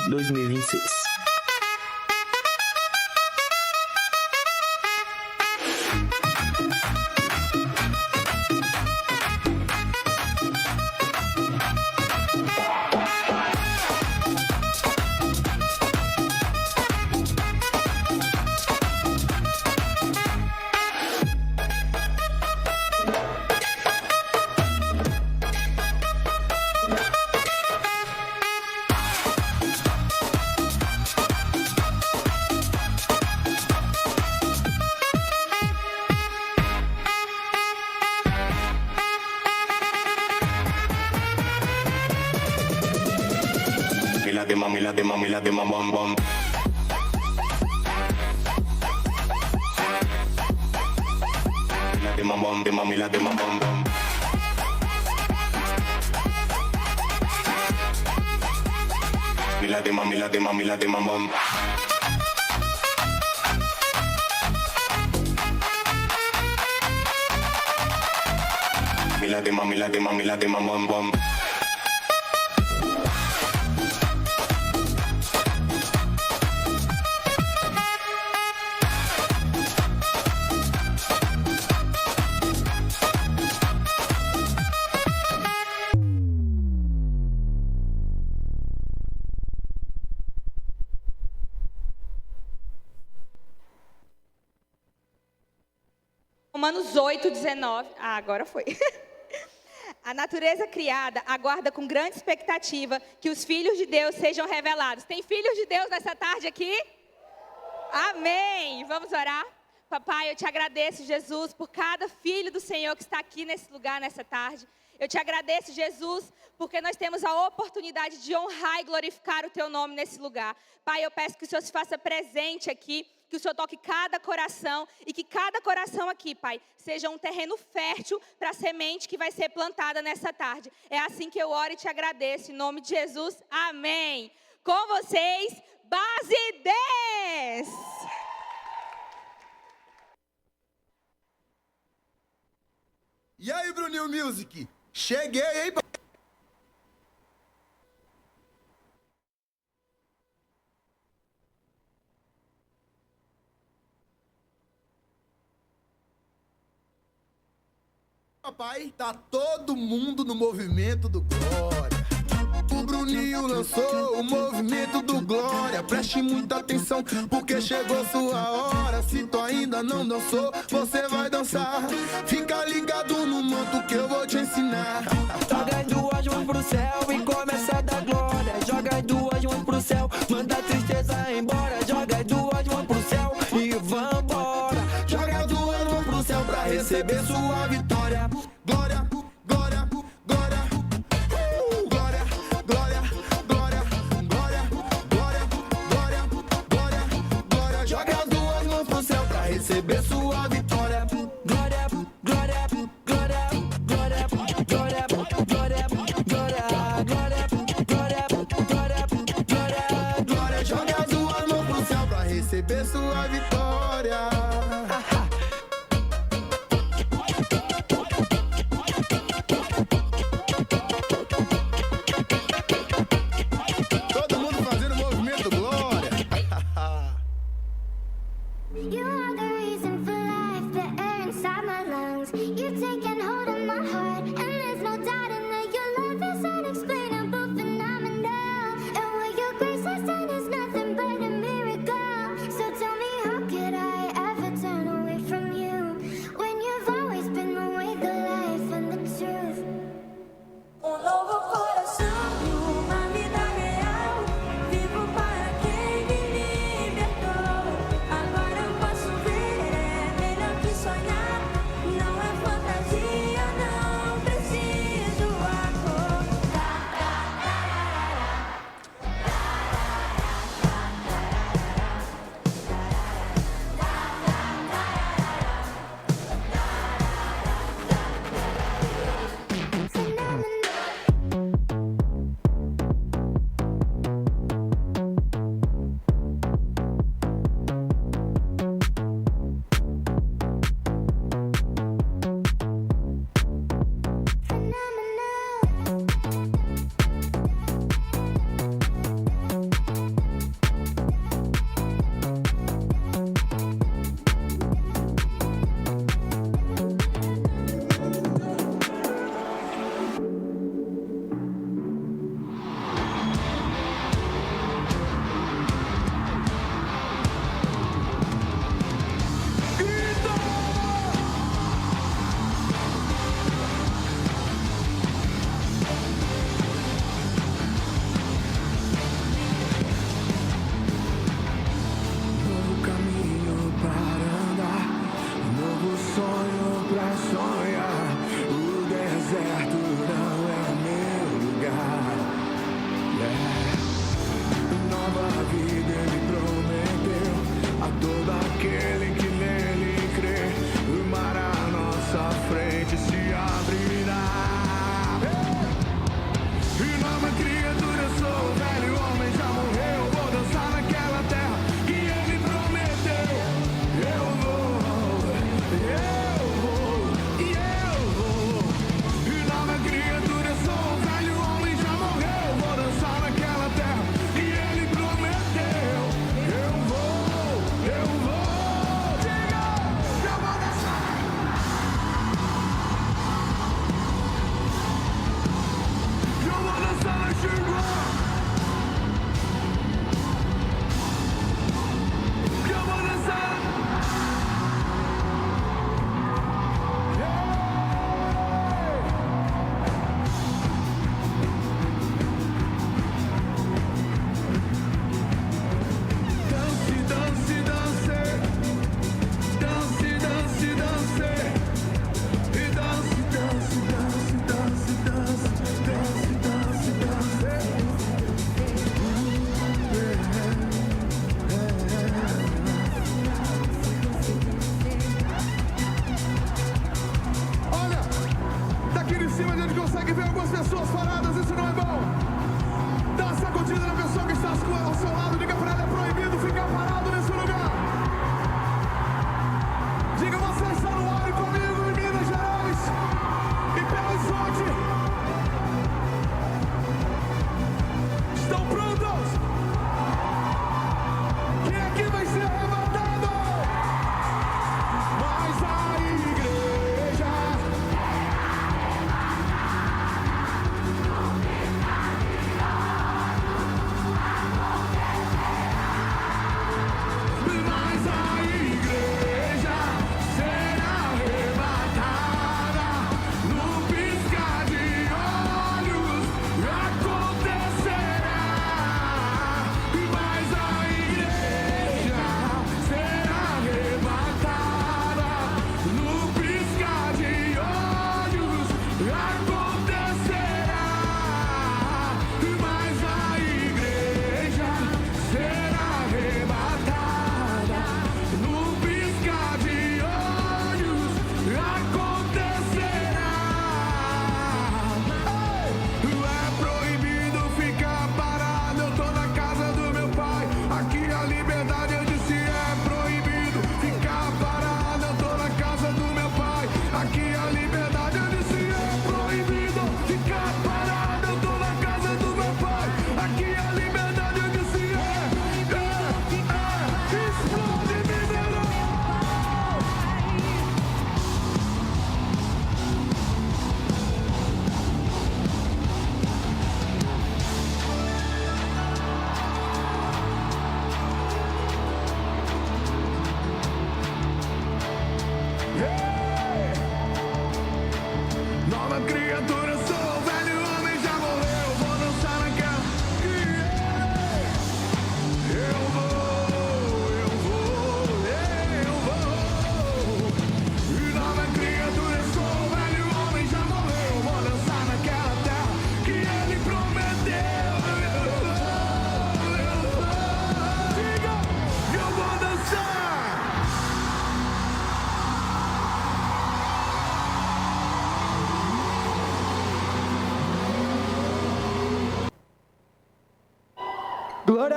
2026. La de mam bam bam. La de mam bam, de mami, la de mam bam bam. La de mami, la de mami, la de mam bam. La de mami, la de mami, la de mam bam bam. Romanos 8:19. Agora foi. A natureza criada aguarda com grande expectativa que os filhos de Deus sejam revelados. Tem filhos de Deus nessa tarde aqui? Amém. Vamos orar? Papai, eu te agradeço, Jesus, por cada filho do Senhor que está aqui nesse lugar, nessa tarde. Eu te agradeço, Jesus, porque nós temos a oportunidade de honrar e glorificar o teu nome nesse lugar. Pai, eu peço que o Senhor se faça presente aqui, que o Senhor toque cada coração e que cada coração aqui, Pai, seja um terreno fértil para a semente que vai ser plantada nessa tarde. É assim que eu oro e te agradeço, em nome de Jesus, amém. Com vocês, Base 10. E aí, Bruninho Music? Cheguei, hein? Papai, tá todo mundo no movimento do Glória. O Bruninho lançou o movimento do Glória. Preste muita atenção, porque chegou sua hora. Se tu ainda não dançou, você vai dançar. Fica ligado no manto que eu vou te ensinar. Joga as duas mãos pro céu e começa a dar glória. Joga as duas mãos pro céu, manda a tristeza embora. Joga as duas mãos pro céu e vambora. Joga as duas mãos pro céu pra receber sua vitória. Glória, glória, glória. Glória, glória, glória, glória, glória, glória, glória, glória. Joga as duas mãos pro céu pra receber sua vitória. Glória, glória, glória, glória, glória, glória, glória, glória, glória, glória, glória, glória. Joga as duas mãos pro céu pra receber sua vitória. Todo mundo fazendo o movimento Glória. You are the reason for life, the air inside my lungs. You've taken hold of my heart, and there's no doubting that your love is unexplainable, phenomenal. And what your grace has done is nothing but a miracle. So tell me, how can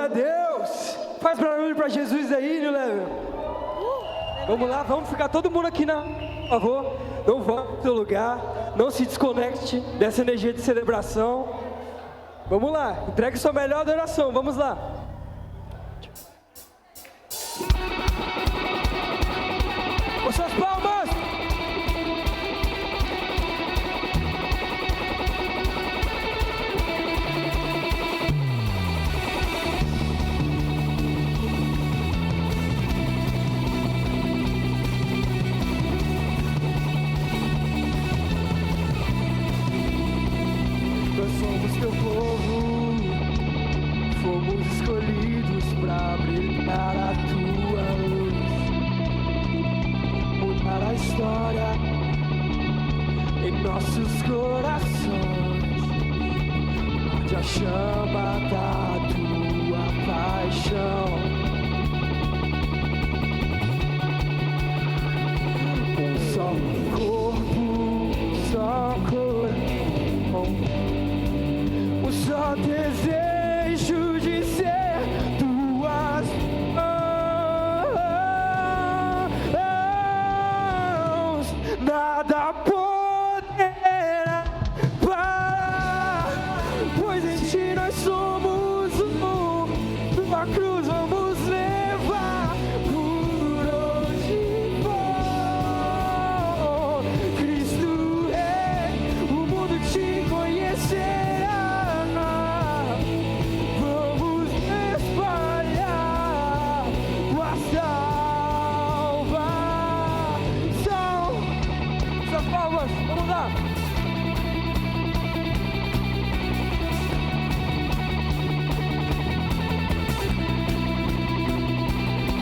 Glória a Deus. Faz barulho para Jesus aí, New Level. Vamos lá, vamos ficar todo mundo aqui, por favor. Não vá para o seu lugar. Não se desconecte dessa energia de celebração. Vamos lá, entregue sua melhor adoração. Vamos lá. Com suas palmas. Nós somos teu povo, fomos escolhidos para brilhar a tua luz, mudar a história em nossos corações, onde a chama da tua paixão. Um só corpo, um só coração, um só desejo de ser tuas mãos. Nada poderá parar, pois em ti nós somos um. Tua cruz vamos levar por onde for. Cristo é, o mundo te conhecerá. Vamos espalhar a salvação. Essas palmas, vamos lá.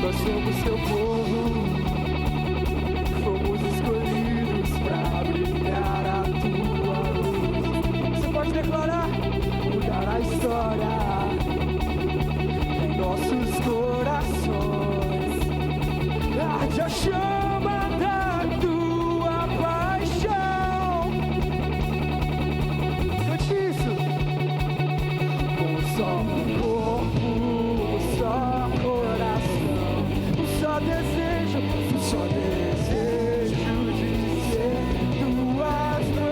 Nós somos teu povo, fomos escolhidos para brilhar a tua luz. Você pode declarar, mudar a história em nossos corações. Arde a chama da tua paixão. Cante isso. Um só corpo, um só coração, um só desejo de ser tuas mãos.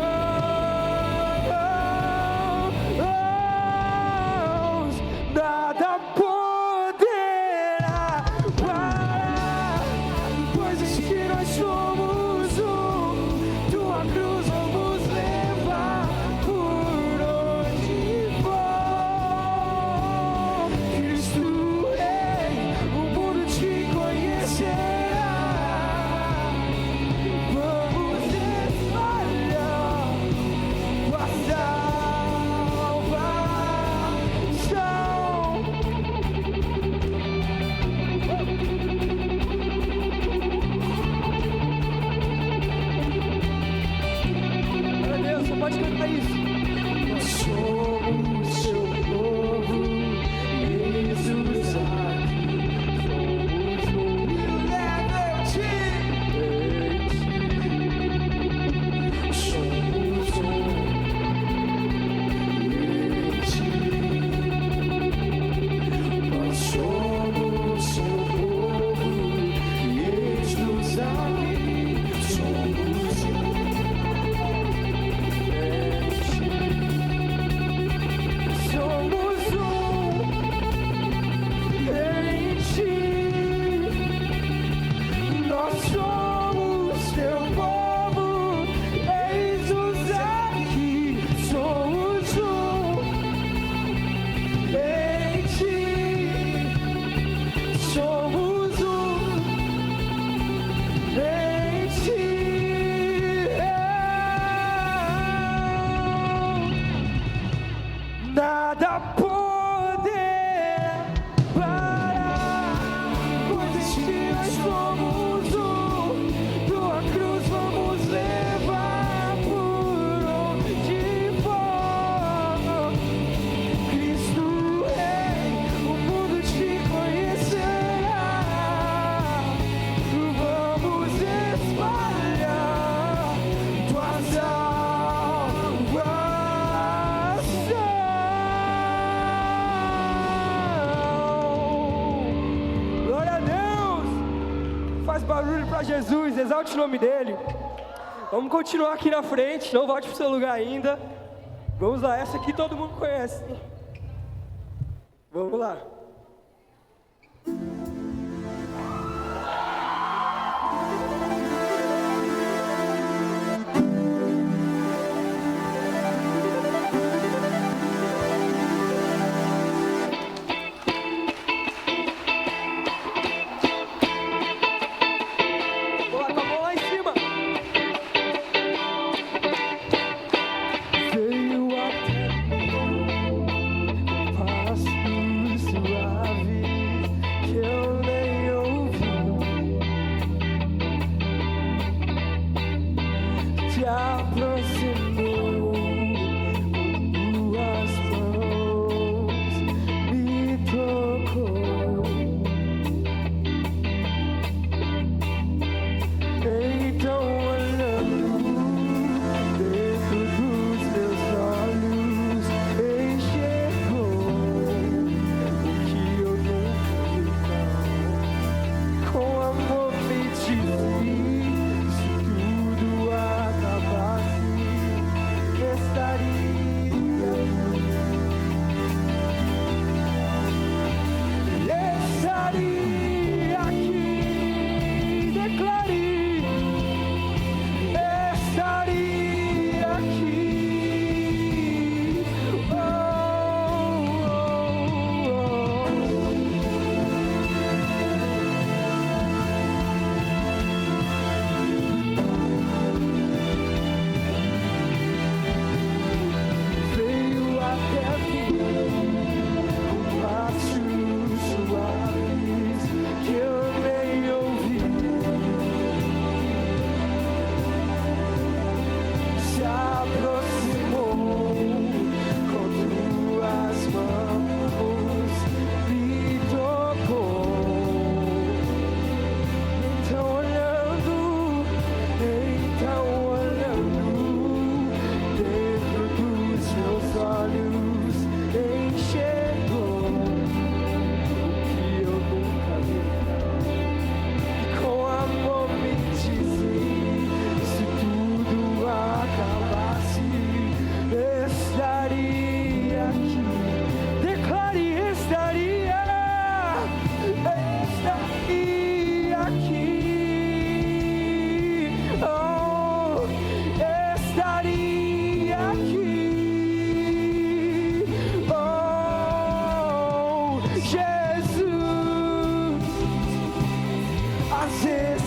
Nada poderá parar, pois barulho para Jesus, exalte o nome dele. Vamos continuar aqui na frente, não volte pro seu lugar ainda. Vamos lá, essa aqui todo mundo conhece. Vamos lá.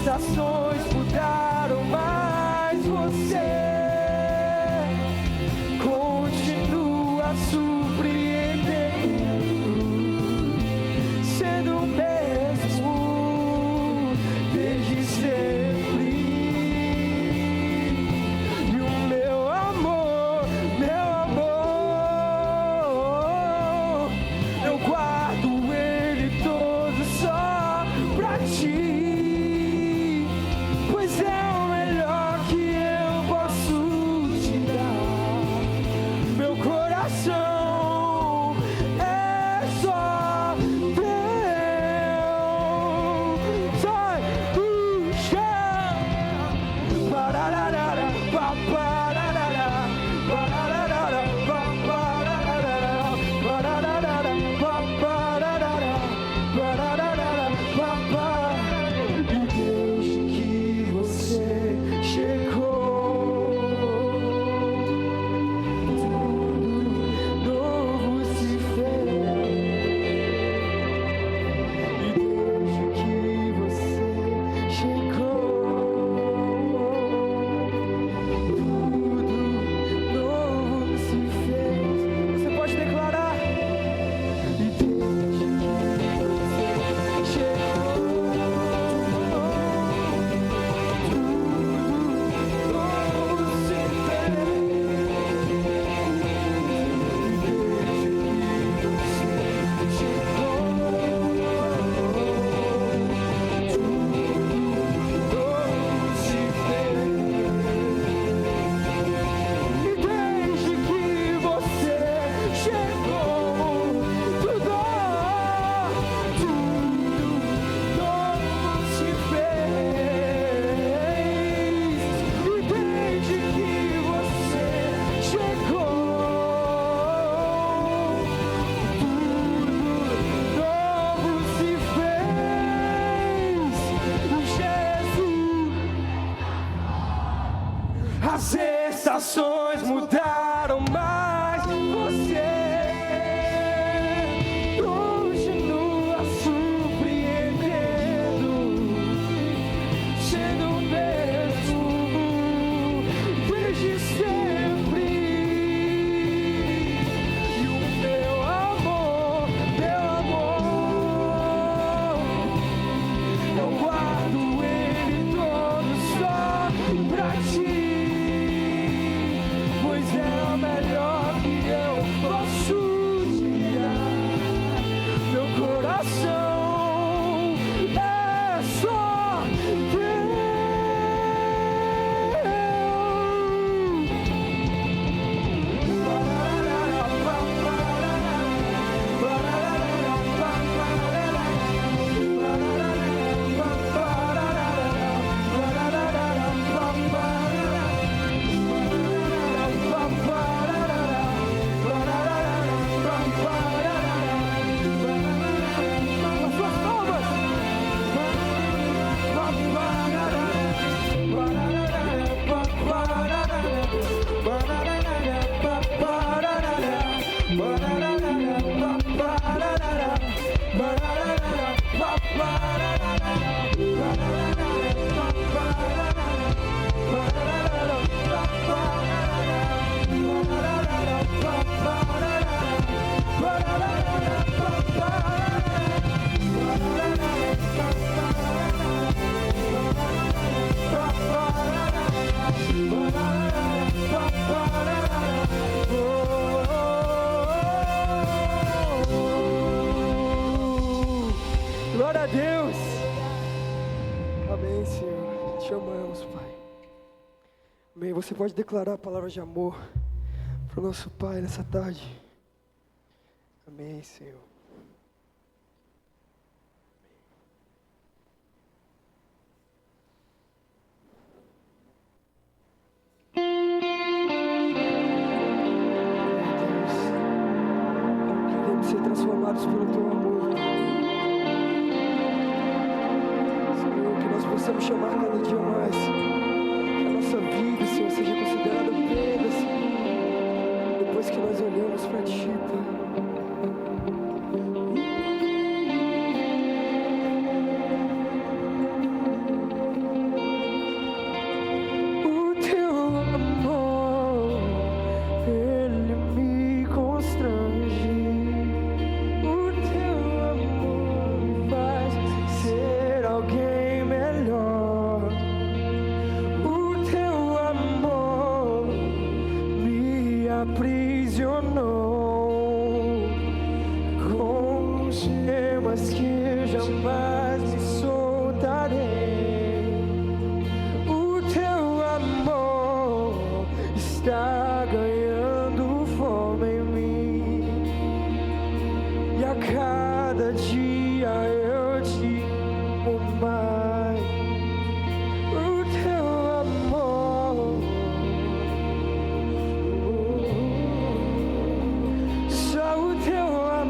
estações mudaram, mas você continua surpreendendo, sendo o mesmo desde sempre. E o meu amor, eu guardo ele todo só pra ti. Pois é. situações mudaram, mas você continua surpreendendo, sendo o mesmo desde sempre. E o meu amor, eu guardo ele todo só pra ti. Pois é o melhor que eu posso te dar. Meu coração é só teu. Glória a Deus. Amém, Senhor. Te amamos, Pai. Amém. Você pode declarar a palavra de amor para o nosso Pai nessa tarde. Amém, Senhor. Queremos ser transformados pelo Teu amor. Senhor, que nós possamos chamar cada dia mais que a nossa vida, Senhor, seja considerada plena, Senhor, depois que nós olhamos para Ti, Pai. Aprisionou com gemas que eu jamais me soltarei. O teu amor está ganhando fome em mim, e a cada dia eu te amo mais. O teu amor, só o teu amor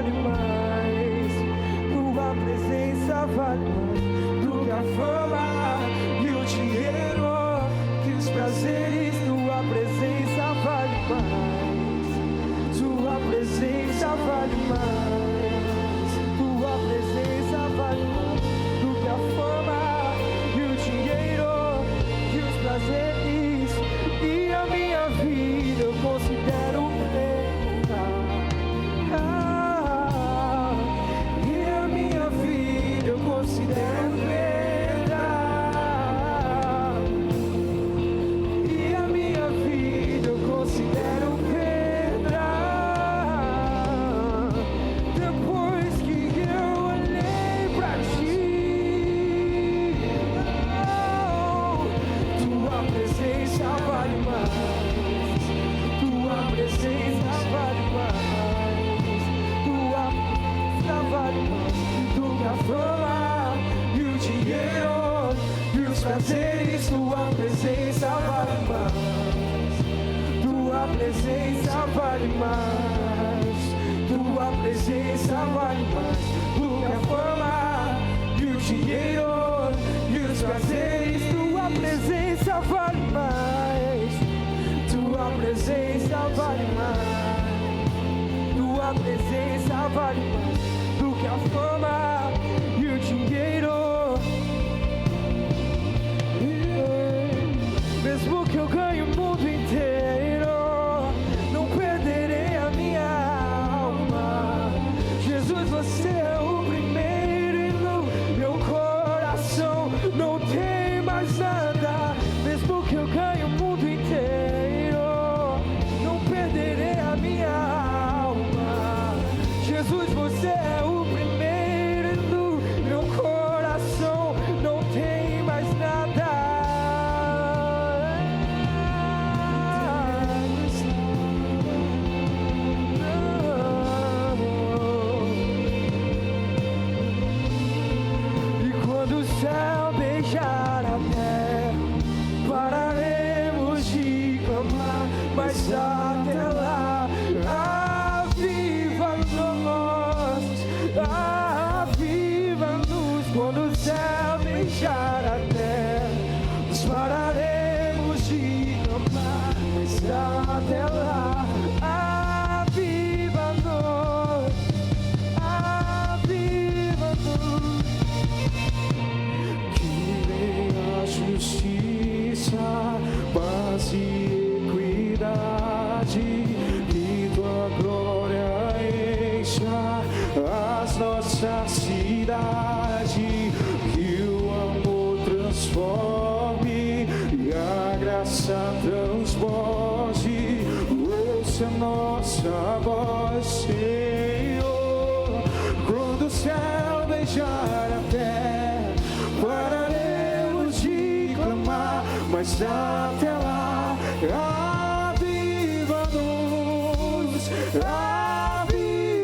vale mais. Tua presença vale mais do que a fama e o dinheiro, que os prazeres. Tua presença vale mais. Tua presença vale mais. Tua presença vale mais do que a fama e o dinheiro, que os prazeres. E a minha vida eu considero perda. E a minha vida eu considero perda. E a minha vida eu considero perda. Depois que eu olhei pra ti, tua presença vale mais. Tua presença vale mais. Tua presença vale mais do que a fama e o dinheiro e os prazeres. Tua presença vale mais. Tua presença vale mais. Tua presença vale mais do que a fama e o dinheiro e os prazeres. Tua presença vale mais. Tua presença vale mais. Tua presença vale mais do que a fama e o dinheiro. Mesmo que eu ganhe o mundo inteiro, não perderei a minha alma. Jesus, você é o primeiro e no meu coração não tem mais nada. Mesmo que eu ganhe o mundo inteiro, não perderei a minha alma. Jesus, você é o primeiro e no meu coração não tem mais nada. E quando o céu beijar a terra, pararemos de clamar, mas até lá, aviva-nos. Quando o céu beijar a terra, nós pararemos de clamar, mas até lá, aviva-nos, aviva-nos. Que venha a justiça, paz e equidade, e tua glória encha as nossas cidades, que o amor transforme e a graça transborde. Ouça nossa voz, Senhor, quando o céu beijar a terra, pararemos de clamar, mas até lá, aviva-nos, aviva-nos.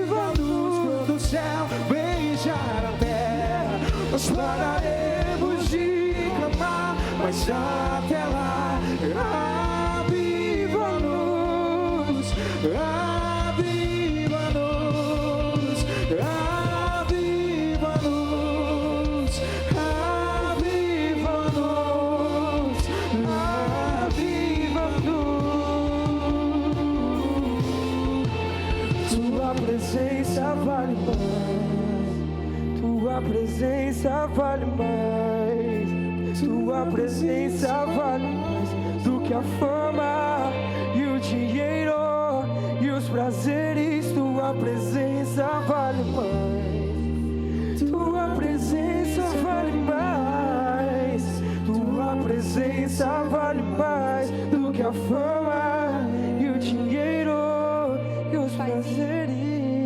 Quando o céu beijar a terra, nós pararemos de clamar, mas até lá, aviva-nos, aviva-nos, aviva-nos, aviva-nos, aviva-nos. Tua presença vale mais. Tua presença vale mais. Tua presença vale mais do que a fama e o dinheiro e os prazeres. Tua presença vale mais. Tua presença vale mais. Tua presença vale mais do que a fama e o dinheiro e os prazeres.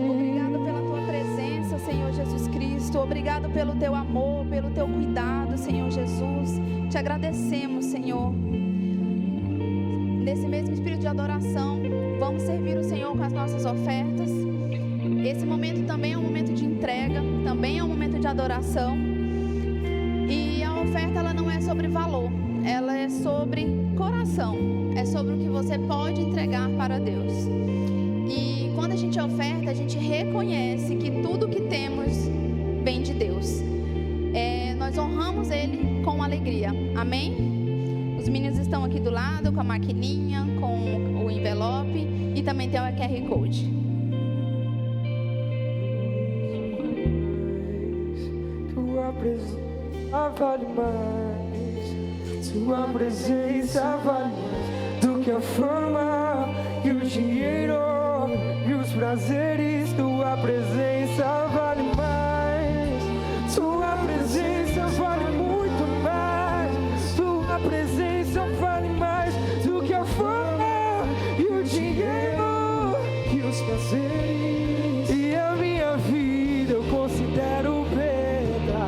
Obrigado pela tua presença, Senhor Jesus Cristo. Obrigado pelo teu amor, pelo teu cuidado, Senhor Jesus. Te agradecemos, Senhor. Nesse mesmo espírito de adoração, vamos servir o Senhor com as nossas ofertas. Esse momento também é um momento de entrega, também é um momento de adoração. E a oferta, ela não é sobre valor, ela é sobre coração. É sobre o que você pode entregar para Deus. E quando a gente oferta, a gente reconhece que tudo que temos vem de Deus. Nós honramos Ele com alegria. Amém? Os meninos estão aqui do lado com a maquininha, com o envelope e também tem o QR Code. Tua presença vale mais. Tua presença vale mais do que a fama e o dinheiro e os prazeres. Tua presença vale mais. Tua presença vale muito mais. Tua presença vale mais do que a fama e o dinheiro e os prazeres. E a minha vida eu considero perda.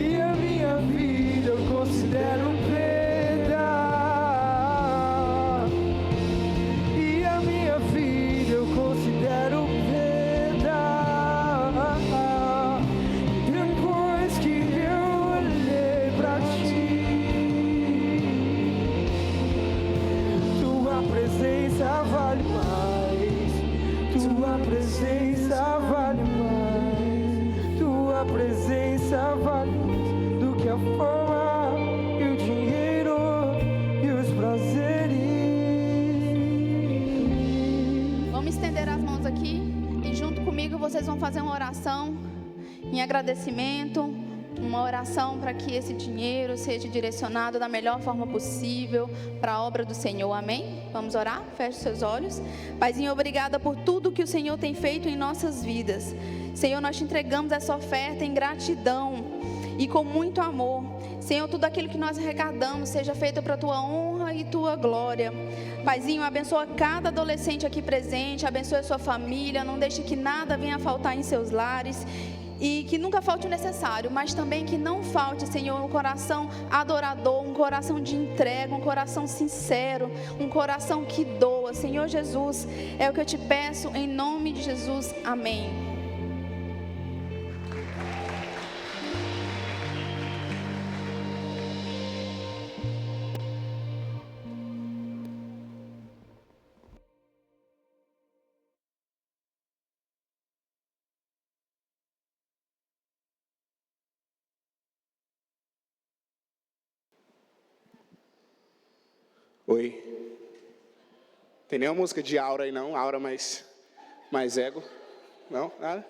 E a minha vida eu considero perda. E a minha vida eu considero perda. Depois que eu olhei pra ti, tua presença vale mais. Tua presença vale mais. Tua presença vale mais do que a fama e o dinheiro e os prazeres. Vamos estender as mãos aqui e junto comigo vocês vão fazer uma oração em agradecimento, uma oração para que esse dinheiro seja direcionado da melhor forma possível para a obra do Senhor, amém? Vamos orar? Feche seus olhos. Paizinho, obrigada por tudo que o Senhor tem feito em nossas vidas. Senhor, nós te entregamos essa oferta em gratidão e com muito amor. Senhor, tudo aquilo que nós arrecadamos seja feito para a tua honra e tua glória. Paizinho, abençoa cada adolescente aqui presente, abençoa a sua família, não deixe que nada venha faltar em seus lares. E que nunca falte o necessário, mas também que não falte, Senhor, um coração adorador, um coração de entrega, um coração sincero, um coração que doa. Senhor Jesus, é o que eu te peço em nome de Jesus. Amém. Oi. Tem nenhuma música de aura aí não? Aura mais ego? Não? Nada?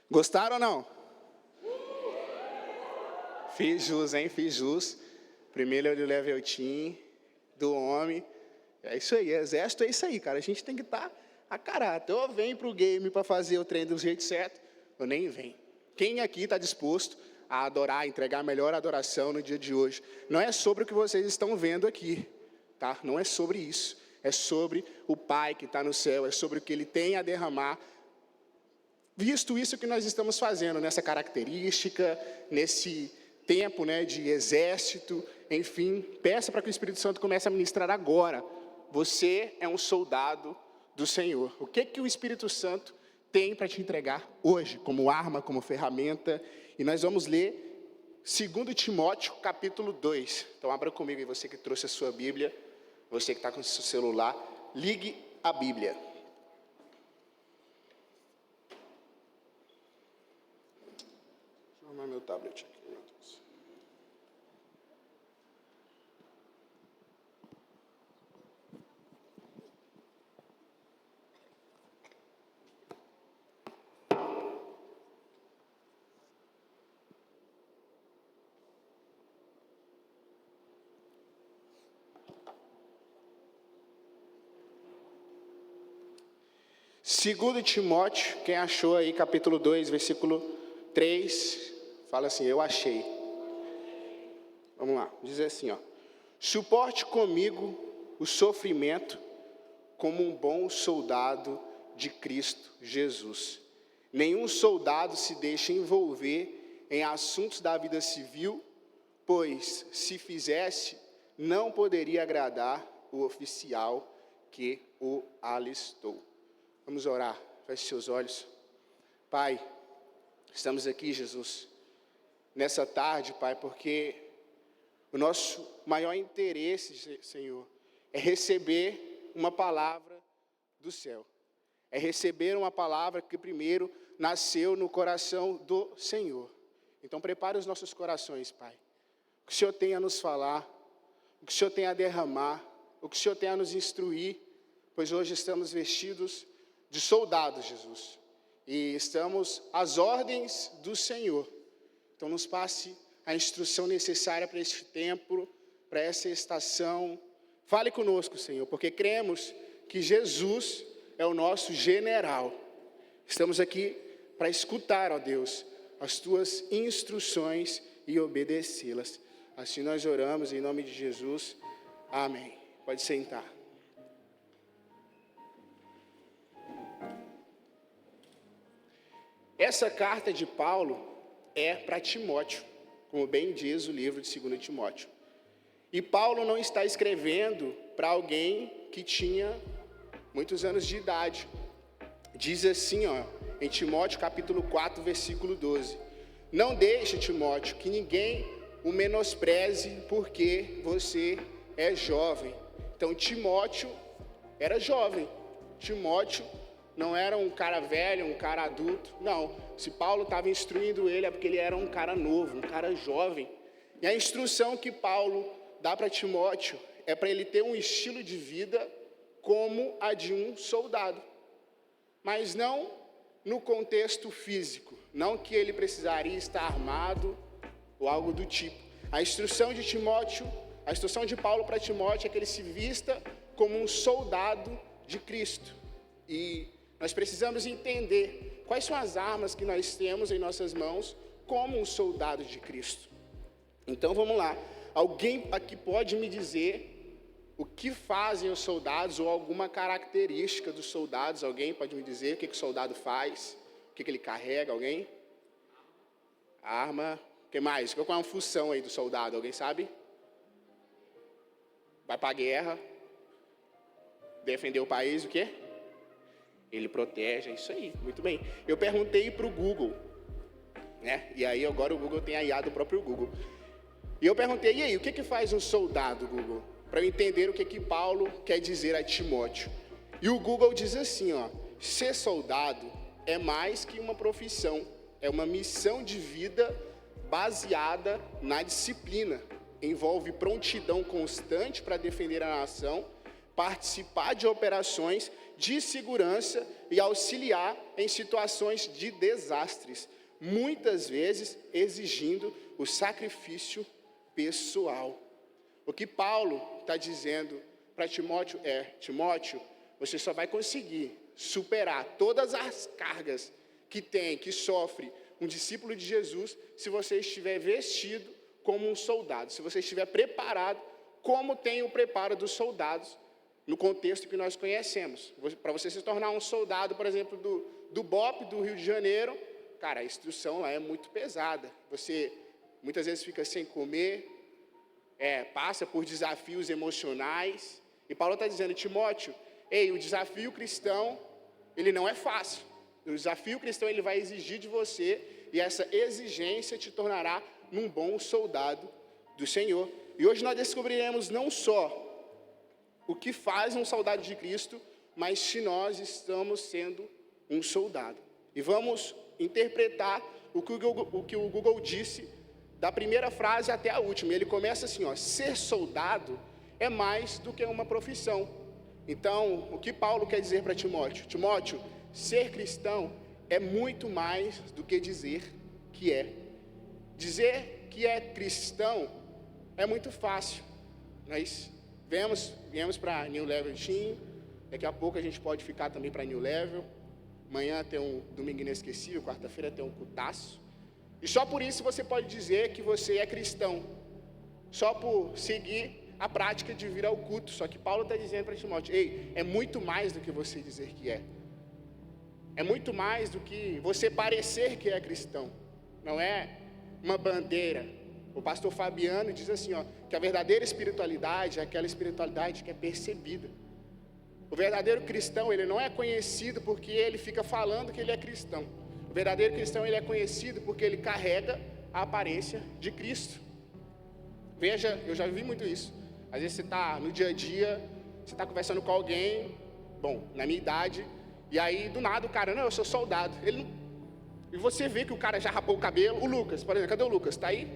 Gostaram ou não? Fiz jus, hein? Fiz jus. Primeiro eu levo o team do homem. É isso aí, exército é isso aí, cara. A gente tem que estar a caráter. Ou vem pro game para fazer o treino do jeito certo, ou nem vem. Quem aqui está disposto a adorar, entregar a melhor adoração no dia de hoje? Não é sobre o que vocês estão vendo aqui, tá? Não é sobre isso. É sobre o Pai que está no céu, é sobre o que Ele tem a derramar. Visto isso que nós estamos fazendo, nessa característica, nesse tempo, né, de exército, enfim, peça para que o Espírito Santo comece a ministrar agora. Você é um soldado do Senhor. O que o Espírito Santo tem para te entregar hoje, como arma, como ferramenta? E nós vamos ler 2 Timóteo, capítulo 2. Então, abra comigo aí, você que trouxe a sua Bíblia, você que está com o seu celular, ligue a Bíblia. Deixa eu arrumar meu tablet aqui, meu Deus. Segundo Timóteo, quem achou aí, capítulo 2, versículo 3, fala assim, eu achei. Vamos lá, diz assim, ó. Suporte comigo o sofrimento como um bom soldado de Cristo Jesus. Nenhum soldado se deixa envolver em assuntos da vida civil, pois, se fizesse, não poderia agradar o oficial que o alistou. Vamos orar, feche seus olhos. Pai, estamos aqui, Jesus, nessa tarde, Pai, porque O nosso maior interesse, Senhor, é receber uma palavra do céu. É receber uma palavra que primeiro nasceu no coração do Senhor. Então prepare os nossos corações, Pai. O que o Senhor tem a nos falar, o que o Senhor tem a derramar, o que o Senhor tem a nos instruir, pois hoje estamos vestidos de soldados, Jesus. E estamos às ordens do Senhor. Então nos passe a instrução necessária para este tempo, para essa estação. Fale conosco, Senhor, porque cremos que Jesus é o nosso general. Estamos aqui para escutar, ó Deus, as tuas instruções e obedecê-las. Assim nós oramos em nome de Jesus. Amém. Pode sentar. Essa carta de Paulo é para Timóteo, como bem diz o livro de 2 Timóteo. E Paulo não está escrevendo para alguém que tinha muitos anos de idade. Diz assim, em Timóteo capítulo 4, versículo 12. Não deixe, Timóteo, que ninguém o menospreze porque você é jovem. Então Timóteo era jovem. Timóteo não era um cara velho, um cara adulto. Não, se Paulo estava instruindo ele é porque ele era um cara novo, um cara jovem. E a instrução que Paulo dá para Timóteo é para ele ter um estilo de vida como a de um soldado. Mas não no contexto físico, não que ele precisaria estar armado ou algo do tipo. A instrução de Timóteo, a instrução de Paulo para Timóteo é que ele se vista como um soldado de Cristo. E nós precisamos entender quais são as armas que nós temos em nossas mãos como um soldado de Cristo. Então vamos lá. Alguém aqui pode me dizer o que fazem os soldados ou alguma característica dos soldados? Alguém pode me dizer o que o soldado faz? O que ele carrega? Alguém? Arma. O que mais? Qual é uma função aí do soldado? Alguém sabe? Vai para a guerra. Defender o país, o quê? Ele protege, é isso aí. Muito bem. Eu perguntei para o Google, né? E aí agora o Google tem a IA do próprio Google. E eu perguntei, e aí, o que faz um soldado, Google? Para eu entender o que Paulo quer dizer a Timóteo. E o Google diz assim, ser soldado é mais que uma profissão, é uma missão de vida baseada na disciplina. Envolve prontidão constante para defender a nação, participar de operações de segurança e auxiliar em situações de desastres, muitas vezes exigindo o sacrifício pessoal. O que Paulo está dizendo para Timóteo é: Timóteo, você só vai conseguir superar todas as cargas que sofre um discípulo de Jesus se você estiver vestido como um soldado, se você estiver preparado como tem o preparo dos soldados no contexto que nós conhecemos. Para você se tornar um soldado, por exemplo, do BOP do Rio de Janeiro, cara, a instrução lá é muito pesada. Você muitas vezes fica sem comer, passa por desafios emocionais. E Paulo está dizendo, Timóteo, o desafio cristão, ele não é fácil. O desafio cristão, ele vai exigir de você, e essa exigência te tornará num bom soldado do Senhor. E hoje nós descobriremos não só o que faz um soldado de Cristo, mas se nós estamos sendo um soldado. E vamos interpretar o que o Google disse da primeira frase até a última. Ele começa assim, ser soldado é mais do que uma profissão. Então, o que Paulo quer dizer para Timóteo? Timóteo, ser cristão é muito mais do que dizer que é. Dizer que é cristão é muito fácil. Nós viemos para New Level Team, daqui a pouco a gente pode ficar também para New Level. Amanhã tem um domingo inesquecível, quarta-feira tem um cultaço. E só por isso você pode dizer que você é cristão. Só por seguir a prática de vir ao culto. Só que Paulo está dizendo para Timóteo, é muito mais do que você dizer que é. É muito mais do que você parecer que é cristão. Não é uma bandeira. O pastor Fabiano diz assim, que a verdadeira espiritualidade é aquela espiritualidade que é percebida. O verdadeiro cristão, ele não é conhecido porque ele fica falando que ele é cristão. O verdadeiro cristão, ele é conhecido porque ele carrega a aparência de Cristo. Veja, eu já vi muito isso. Às vezes você está no dia a dia, você está conversando com alguém, bom, na minha idade, e aí do nada o cara, não, eu sou soldado. Ele não... E você vê que o cara já rapou o cabelo. O Lucas, por exemplo, cadê o Lucas? Está aí?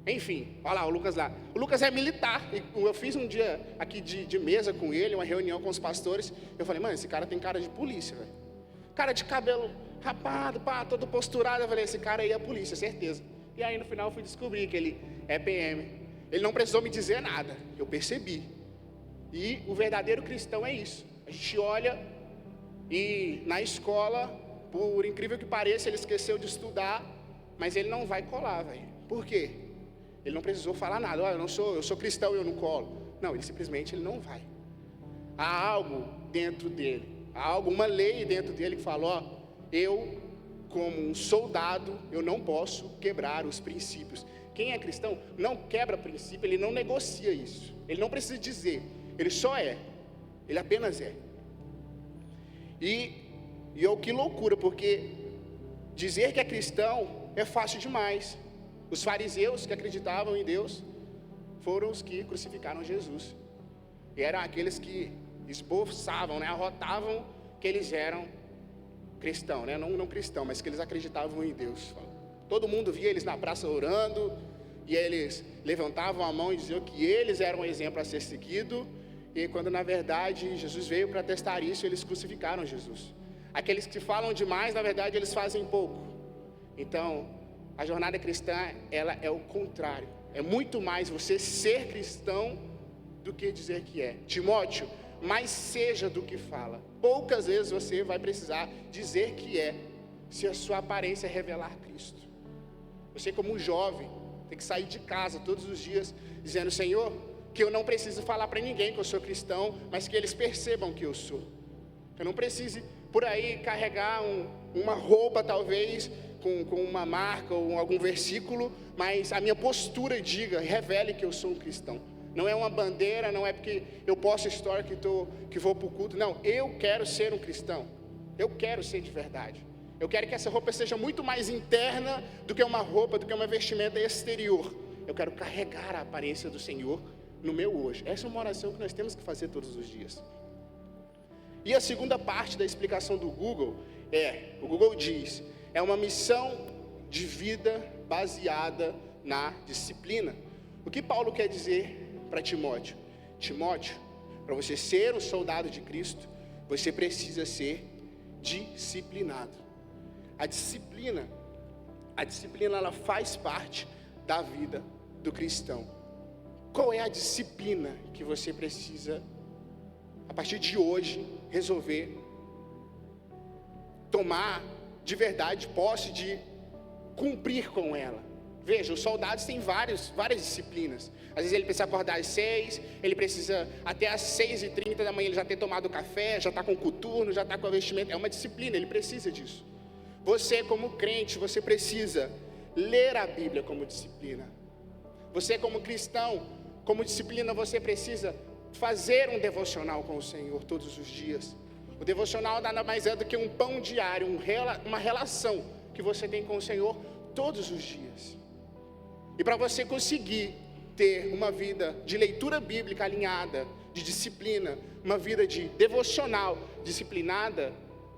Enfim, olha lá, o Lucas lá. O Lucas é militar. Eu fiz um dia aqui de mesa com ele, uma reunião com os pastores. Eu falei, mano, esse cara tem cara de polícia, velho. Cara de cabelo rapado, pá, todo posturado. Eu falei, esse cara aí é a polícia, certeza. E aí no final eu fui descobrir que ele é PM. Ele não precisou me dizer nada, eu percebi. E o verdadeiro cristão é isso. A gente olha e na escola, por incrível que pareça, ele esqueceu de estudar, mas ele não vai colar, velho. Por quê? Ele não precisou falar nada. Olha, eu sou cristão e eu não colo. Não, ele simplesmente ele não vai. Há algo dentro dele, há alguma lei dentro dele que fala, ó, eu, como um soldado, eu não posso quebrar os princípios. Quem é cristão não quebra princípio, ele não negocia isso. Ele não precisa dizer, ele só é. Ele apenas é. E que loucura, porque dizer que é cristão é fácil demais. Os fariseus que acreditavam em Deus foram os que crucificaram Jesus. E eram aqueles que esboçavam, né, arrotavam que eles eram cristãos, né, não cristão, mas que eles acreditavam em Deus. Todo mundo via eles na praça orando, e eles levantavam a mão e diziam que eles eram um exemplo a ser seguido, e quando na verdade Jesus veio para testar isso, eles crucificaram Jesus. Aqueles que falam demais, na verdade eles fazem pouco. Então, a jornada cristã, ela é o contrário. É muito mais você ser cristão do que dizer que é. Timóteo, mais seja do que fala. Poucas vezes você vai precisar dizer que é, se a sua aparência revelar Cristo. Você como um jovem, tem que sair de casa todos os dias, dizendo, Senhor, que eu não preciso falar para ninguém que eu sou cristão, mas que eles percebam que eu sou. Eu não preciso por aí carregar uma roupa, talvez, com uma marca ou algum versículo, mas a minha postura revele que eu sou um cristão. Não é uma bandeira, não é porque eu posto história que vou para o culto. Não, eu quero ser um cristão. Eu quero ser de verdade. Eu quero que essa roupa seja muito mais interna do que uma roupa, do que uma vestimenta exterior. Eu quero carregar a aparência do Senhor no meu hoje. Essa é uma oração que nós temos que fazer todos os dias. E a segunda parte da explicação do Google o Google diz, é uma missão de vida baseada na disciplina. O que Paulo quer dizer para Timóteo? Timóteo, para você ser um soldado de Cristo, você precisa ser disciplinado. A disciplina ela faz parte da vida do cristão. Qual é a disciplina que você precisa, a partir de hoje, resolver tomar de verdade posse de cumprir com ela? Veja, os soldados têm várias disciplinas. Às vezes ele precisa acordar às 6, ele precisa até às 6h30 da manhã ele já ter tomado café, já está com o coturno, já está com a vestimenta. É uma disciplina, ele precisa disso. Você como crente, você precisa ler a Bíblia como disciplina. Você como cristão, como disciplina, você precisa fazer um devocional com o Senhor todos os dias. O devocional nada mais é do que um pão diário, uma relação que você tem com o Senhor todos os dias. E para você conseguir ter uma vida de leitura bíblica alinhada, de disciplina, uma vida de devocional disciplinada,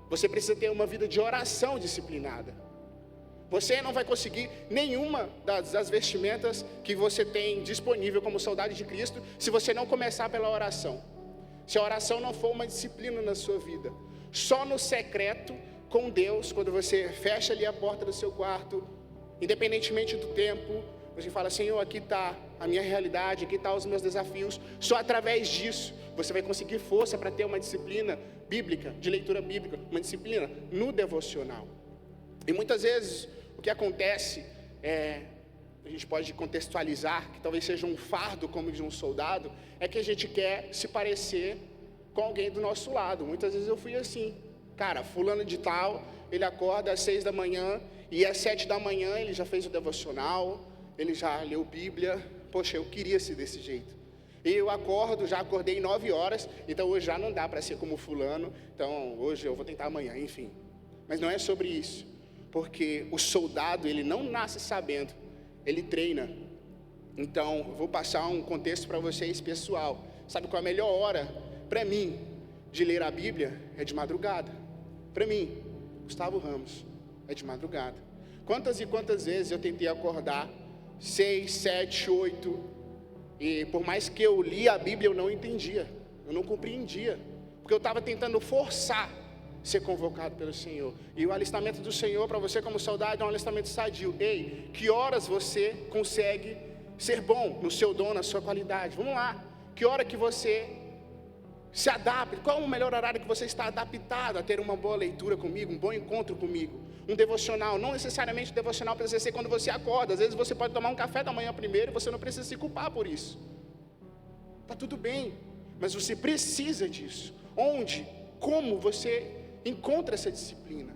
você precisa ter uma vida de oração disciplinada. Você não vai conseguir nenhuma das vestimentas que você tem disponível como soldado de Cristo se você não começar pela oração. Se a oração não for uma disciplina na sua vida. Só no secreto com Deus, quando você fecha ali a porta do seu quarto, independentemente do tempo, você fala, Senhor, aqui está a minha realidade, aqui estão os meus desafios. Só através disso você vai conseguir força para ter uma disciplina bíblica, de leitura bíblica, uma disciplina no devocional. E muitas vezes o que acontece a gente pode contextualizar, que talvez seja um fardo como de um soldado, é que a gente quer se parecer com alguém do nosso lado. Muitas vezes eu fui assim, cara, fulano de tal, ele acorda às 6 da manhã, e às 7 da manhã ele já fez o devocional, ele já leu Bíblia. Poxa, eu queria ser desse jeito. E eu já acordei 9 horas, então hoje já não dá para ser como fulano, então hoje eu vou tentar amanhã, enfim. Mas não é sobre isso, porque o soldado, ele não nasce sabendo, ele treina. Então, eu vou passar um contexto para vocês pessoal. Sabe qual é a melhor hora para mim de ler a Bíblia? É de madrugada. Para mim, Gustavo Ramos, é de madrugada. Quantas e quantas vezes eu tentei acordar 6, 7, 8, e por mais que eu li a Bíblia, eu não entendia, eu não compreendia, porque eu estava tentando forçar ser convocado pelo Senhor. E o alistamento do Senhor para você como soldado é um alistamento sadio. Ei, que horas você consegue ser bom no seu dom, na sua qualidade? Vamos lá, que hora que você se adapta? Qual é o melhor horário que você está adaptado a ter uma boa leitura comigo, um bom encontro comigo? Um devocional, não necessariamente devocional precisa ser quando você acorda. Às vezes você pode tomar um café da manhã primeiro e você não precisa se culpar por isso. Está tudo bem, mas você precisa disso. Onde, como você encontra essa disciplina?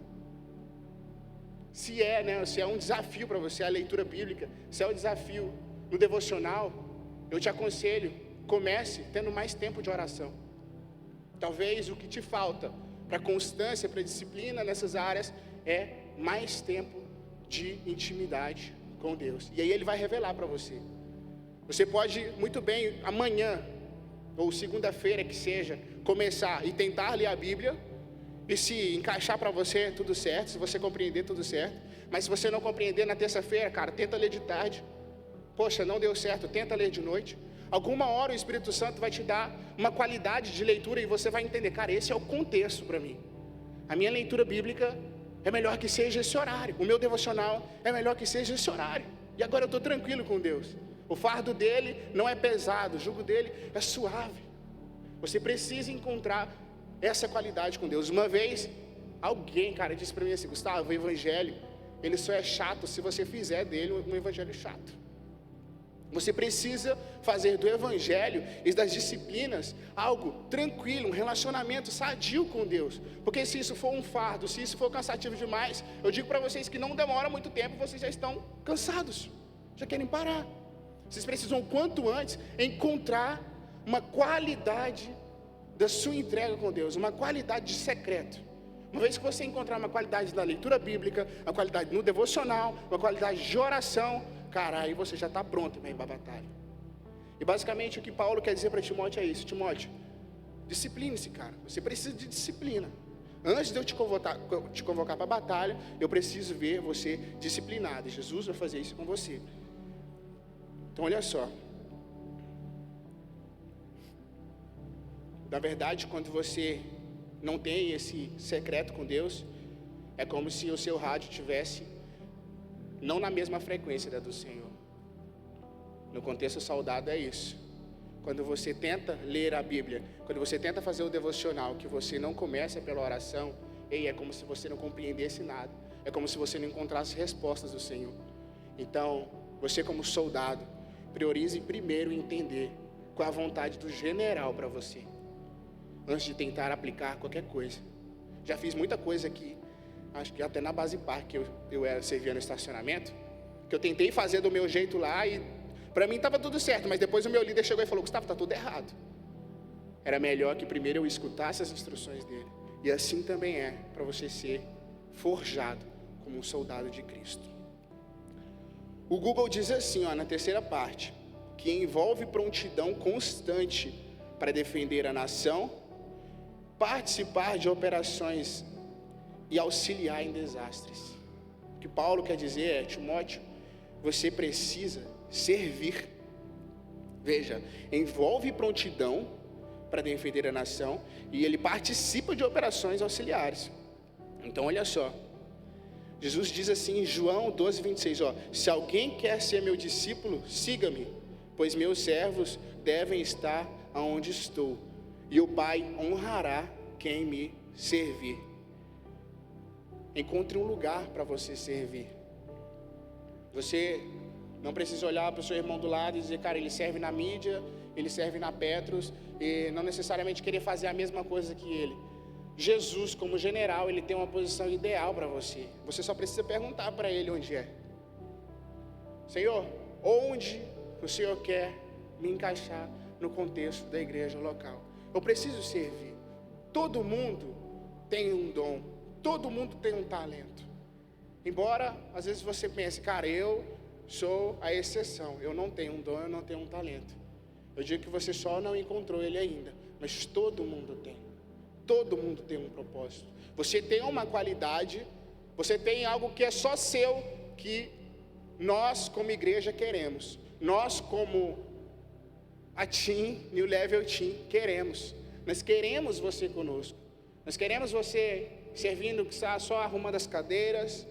Se é um desafio para você a leitura bíblica, se é um desafio no devocional, eu te aconselho, comece tendo mais tempo de oração. Talvez o que te falta para constância, para disciplina nessas áreas é mais tempo de intimidade com Deus. E aí Ele vai revelar para você. Você pode muito bem amanhã ou segunda-feira que seja começar e tentar ler a Bíblia, e se encaixar para você tudo certo, se você compreender tudo certo. Mas se você não compreender na terça-feira, cara, tenta ler de tarde. Poxa, não deu certo, tenta ler de noite. Alguma hora o Espírito Santo vai te dar uma qualidade de leitura e você vai entender, cara, esse é o contexto para mim. A minha leitura bíblica é melhor que seja esse horário. O meu devocional é melhor que seja esse horário. E agora eu estou tranquilo com Deus. O fardo dele não é pesado, o jugo dele é suave. Você precisa encontrar essa qualidade com Deus. Uma vez, alguém, cara, disse para mim assim: Gustavo, o evangelho, ele só é chato se você fizer dele um evangelho chato. Você precisa fazer do evangelho e das disciplinas algo tranquilo, um relacionamento sadio com Deus. Porque se isso for um fardo, se isso for cansativo demais, eu digo para vocês que não demora muito tempo, vocês já estão cansados, já querem parar. Vocês precisam, quanto antes, encontrar uma qualidade da sua entrega com Deus, uma qualidade de secreto. Uma vez que você encontrar uma qualidade da leitura bíblica, uma qualidade no devocional, uma qualidade de oração, cara, aí você já está pronto para ir para a batalha. E basicamente o que Paulo quer dizer para Timóteo é isso: Timóteo, discipline-se, cara. Você precisa de disciplina. Antes de eu te convocar para a batalha, eu preciso ver você disciplinado. E Jesus vai fazer isso com você. Então olha só. Na verdade, quando você não tem esse secreto com Deus, é como se o seu rádio tivesse não na mesma frequência da do Senhor. No contexto saudado é isso. Quando você tenta ler a Bíblia, quando você tenta fazer o devocional, que você não começa pela oração, é como se você não compreendesse nada. É como se você não encontrasse respostas do Senhor. Então, você como soldado, priorize primeiro entender qual é a vontade do general para você, antes de tentar aplicar qualquer coisa. Já fiz muita coisa aqui, acho que até na base parque que eu servia no estacionamento, que eu tentei fazer do meu jeito lá e para mim estava tudo certo, mas depois o meu líder chegou e falou: Gustavo, está tudo errado. Era melhor que primeiro eu escutasse as instruções dele. E assim também é para você ser forjado como um soldado de Cristo. O Google diz assim, na terceira parte, que envolve prontidão constante para defender a nação, participar de operações e auxiliar em desastres. O que Paulo quer dizer é: Timóteo, você precisa servir. Veja, envolve prontidão para defender a nação e ele participa de operações auxiliares. Então olha só, Jesus diz assim em João 12:26, se alguém quer ser meu discípulo, siga-me, pois meus servos devem estar aonde estou, e o Pai honrará quem me servir. Encontre um lugar para você servir. Você não precisa olhar para o seu irmão do lado e dizer: cara, ele serve na mídia, ele serve na Petros, e não necessariamente querer fazer a mesma coisa que ele. Jesus, como general, ele tem uma posição ideal para você. Você só precisa perguntar para ele onde é. Senhor, onde o Senhor quer me encaixar no contexto da igreja local? Eu preciso servir. Todo mundo tem um dom, todo mundo tem um talento. Embora às vezes você pense: cara, eu sou a exceção. Eu não tenho um dom, eu não tenho um talento. Eu digo que você só não encontrou ele ainda, mas todo mundo tem. Todo mundo tem um propósito. Você tem uma qualidade, você tem algo que é só seu, que nós como igreja queremos. Nós como a Team, New Level Team, queremos. Nós queremos você conosco. Nós queremos você servindo, que está só arrumando as cadeiras,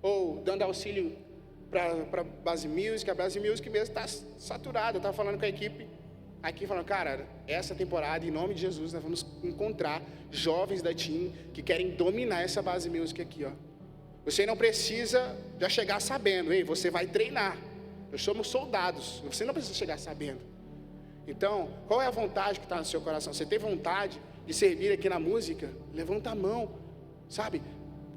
ou dando auxílio para a Base Music. A Base Music mesmo está saturada. Eu estava falando com a equipe aqui, falando, cara, essa temporada, em nome de Jesus, nós vamos encontrar jovens da Team que querem dominar essa Base Music aqui, ó. Você não precisa já chegar sabendo, ei, você vai treinar. Nós somos soldados, você não precisa chegar sabendo. Então, qual é a vontade que está no seu coração? Você tem vontade de servir aqui na música? Levanta a mão, sabe?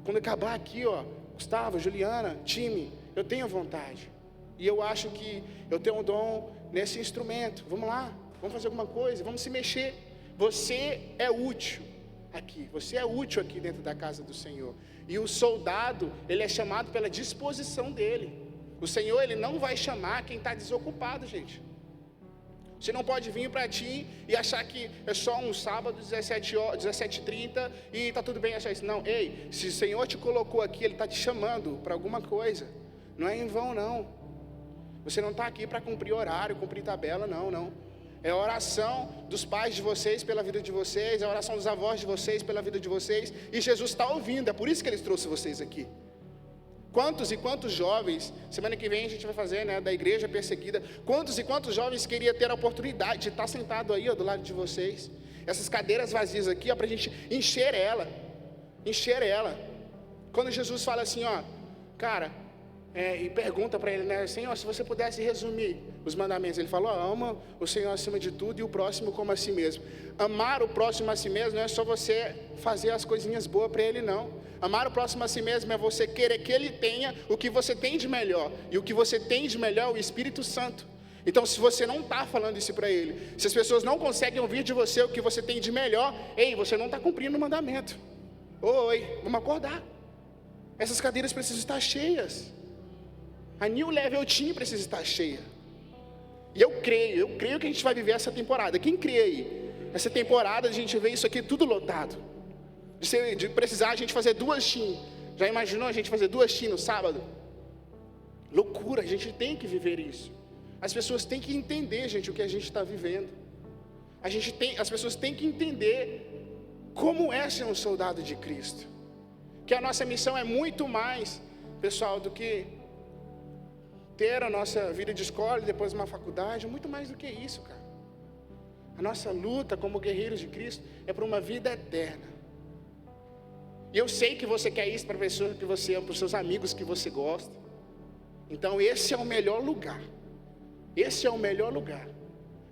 Quando acabar aqui, ó, Gustavo, Juliana, time, eu tenho vontade. E eu acho que eu tenho um dom nesse instrumento. Vamos lá, vamos fazer alguma coisa, vamos se mexer. Você é útil aqui, você é útil aqui dentro da casa do Senhor. E o soldado, ele é chamado pela disposição dele. O Senhor, ele não vai chamar quem está desocupado, gente. Você não pode vir para ti e achar que é só um sábado, 17h30 e está tudo bem achar isso. Não, ei, se o Senhor te colocou aqui, Ele está te chamando para alguma coisa. Não é em vão, não. Você não está aqui para cumprir horário, cumprir tabela, não. É a oração dos pais de vocês pela vida de vocês, é a oração dos avós de vocês pela vida de vocês. E Jesus está ouvindo, é por isso que Ele trouxe vocês aqui. Quantos e quantos jovens, semana que vem a gente vai fazer, né, da igreja perseguida, quantos e quantos jovens queriam ter a oportunidade de estar sentado aí, ó, do lado de vocês, essas cadeiras vazias aqui, ó, para a gente encher ela, quando Jesus fala assim, ó, cara, e pergunta para ele, né, Senhor, se você pudesse resumir os mandamentos, ele falou, ó, ama o Senhor acima de tudo e o próximo como a si mesmo. Amar o próximo a si mesmo não é só você fazer as coisinhas boas para ele, não. Amar o próximo a si mesmo é você querer que ele tenha o que você tem de melhor. E o que você tem de melhor é o Espírito Santo. Então, se você não está falando isso para ele, se as pessoas não conseguem ouvir de você o que você tem de melhor, ei, você não está cumprindo o mandamento. Oi, vamos acordar. Essas cadeiras precisam estar cheias. A New Level Team precisa estar cheia. E eu creio que a gente vai viver essa temporada. Quem crê aí? Essa temporada a gente vê isso aqui tudo lotado. De precisar a gente fazer 2 teams. Já imaginou a gente fazer 2 teams no sábado? Loucura, a gente tem que viver isso. As pessoas têm que entender, gente, o que a gente está vivendo. As pessoas têm que entender como é ser um soldado de Cristo. Que a nossa missão é muito mais, pessoal, do que ter a nossa vida de escola e depois uma faculdade. Muito mais do que isso, cara. A nossa luta como guerreiros de Cristo é por uma vida eterna. E eu sei que você quer isso para a pessoa que você ama, para os seus amigos que você gosta. Então esse é o melhor lugar. Esse é o melhor lugar.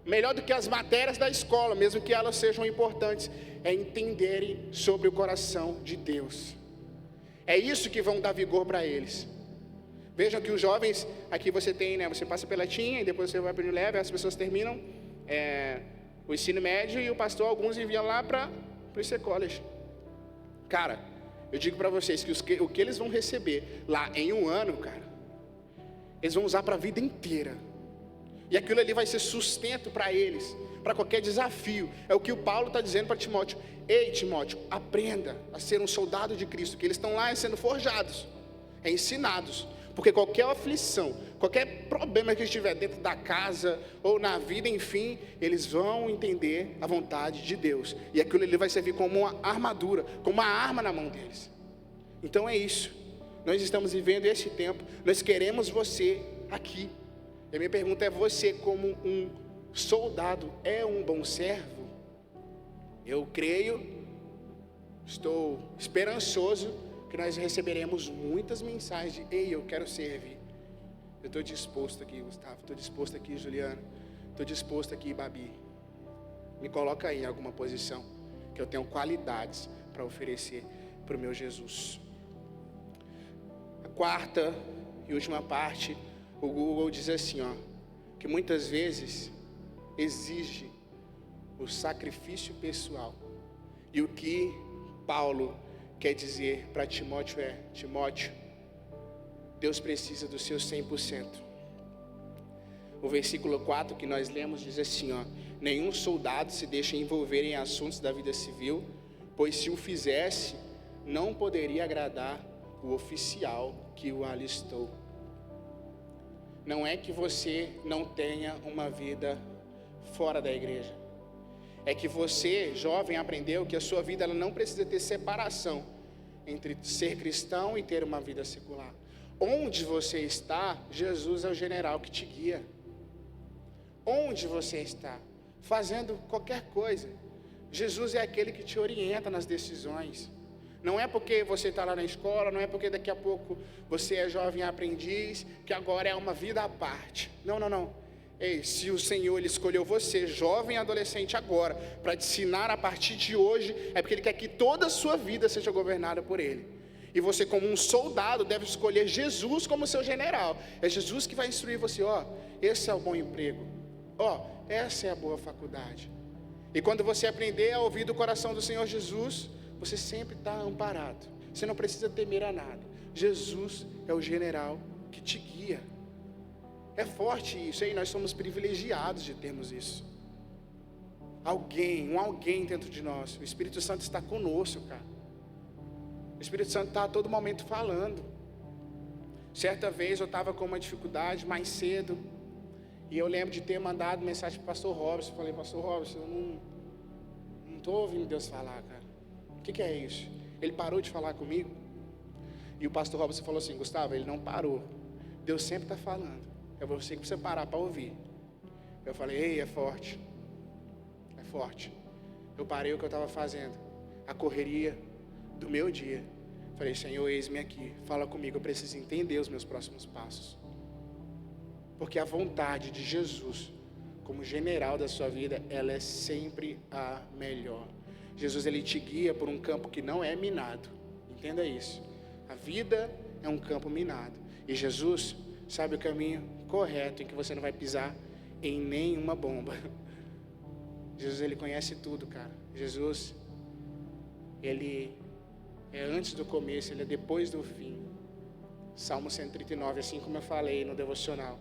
Melhor do que as matérias da escola, mesmo que elas sejam importantes, é entenderem sobre o coração de Deus. É isso que vão dar vigor para eles. Vejam que os jovens, aqui você tem, né? Você passa pela Team, e depois você vai para o New Level, as pessoas terminam o ensino médio e o pastor, alguns enviam lá para o IC College. Cara, eu digo para vocês que o que eles vão receber lá em 1 ano, cara, eles vão usar para a vida inteira. E aquilo ali vai ser sustento para eles, para qualquer desafio. É o que o Paulo está dizendo para Timóteo. Ei, Timóteo, aprenda a ser um soldado de Cristo, que eles estão lá sendo forjados, ensinados. Porque qualquer aflição, qualquer problema que estiver dentro da casa ou na vida, enfim, eles vão entender a vontade de Deus. E aquilo ali vai servir como uma armadura, como uma arma na mão deles. Então é isso. Nós estamos vivendo esse tempo. Nós queremos você aqui. E a minha pergunta é: você, como um soldado, é um bom servo? Eu creio, estou esperançoso que nós receberemos muitas mensagens de: ei, eu quero servir. Eu estou disposto aqui, Gustavo. Estou disposto aqui, Juliana. Estou disposto aqui, Babi. Me coloca aí em alguma posição, que eu tenho qualidades para oferecer para o meu Jesus. A quarta e última parte, o Google diz assim, ó, que muitas vezes exige o sacrifício pessoal. E o que Paulo quer dizer para Timóteo é: Timóteo, Deus precisa do seu 100%. O versículo 4 que nós lemos diz assim, ó: nenhum soldado se deixa envolver em assuntos da vida civil, pois se o fizesse, não poderia agradar o oficial que o alistou. Não é que você não tenha uma vida fora da igreja. É que você, jovem, aprendeu que a sua vida ela não precisa ter separação entre ser cristão e ter uma vida secular. Onde você está, Jesus é o general que te guia. Onde você está, fazendo qualquer coisa, Jesus é aquele que te orienta nas decisões. Não é porque você está lá na escola, não é porque daqui a pouco você é jovem aprendiz, que agora é uma vida à parte. Não, não, não. Ei, se o Senhor ele escolheu você, jovem e adolescente agora, para te ensinar a partir de hoje, é porque Ele quer que toda a sua vida seja governada por Ele. E você, como um soldado, deve escolher Jesus como seu general. É Jesus que vai instruir você, ó, esse é o bom emprego, ó, essa é a boa faculdade. E quando você aprender a ouvir do coração do Senhor Jesus, você sempre está amparado. Você não precisa temer a nada. Jesus é o general que te guia. É forte isso, aí nós somos privilegiados de termos isso. Alguém dentro de nós. O Espírito Santo está conosco, cara. O Espírito Santo está a todo momento falando. Certa vez eu estava com uma dificuldade mais cedo, e eu lembro de ter mandado mensagem para o pastor Robson. Eu falei, pastor Robson, eu não estou ouvindo Deus falar, cara. O que é isso? Ele parou de falar comigo. E o pastor Robson falou assim, Gustavo, ele não parou. Deus sempre está falando. É você que precisa parar para ouvir. Eu falei, ei, é forte. É forte. Eu parei o que eu estava fazendo. A correria do meu dia. Falei, Senhor, eis-me aqui. Fala comigo, eu preciso entender os meus próximos passos. Porque a vontade de Jesus, como general da sua vida, ela é sempre a melhor. Jesus, ele te guia por um campo que não é minado. Entenda isso. A vida é um campo minado. E Jesus sabe o caminho correto em que você não vai pisar em nenhuma bomba. Jesus, ele conhece tudo, cara. Jesus, ele é antes do começo, ele é depois do fim. Salmo 139, assim como eu falei no devocional.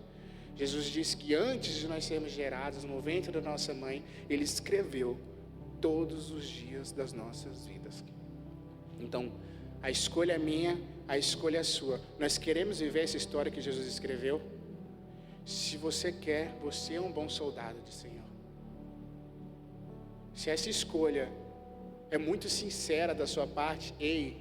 Jesus disse que antes de nós sermos gerados no ventre da nossa mãe, ele escreveu todos os dias das nossas vidas. Então, a escolha é minha, a escolha é sua. Nós queremos viver essa história que Jesus escreveu? Se você quer, você é um bom soldado do Senhor. Se essa escolha é muito sincera da sua parte, ei,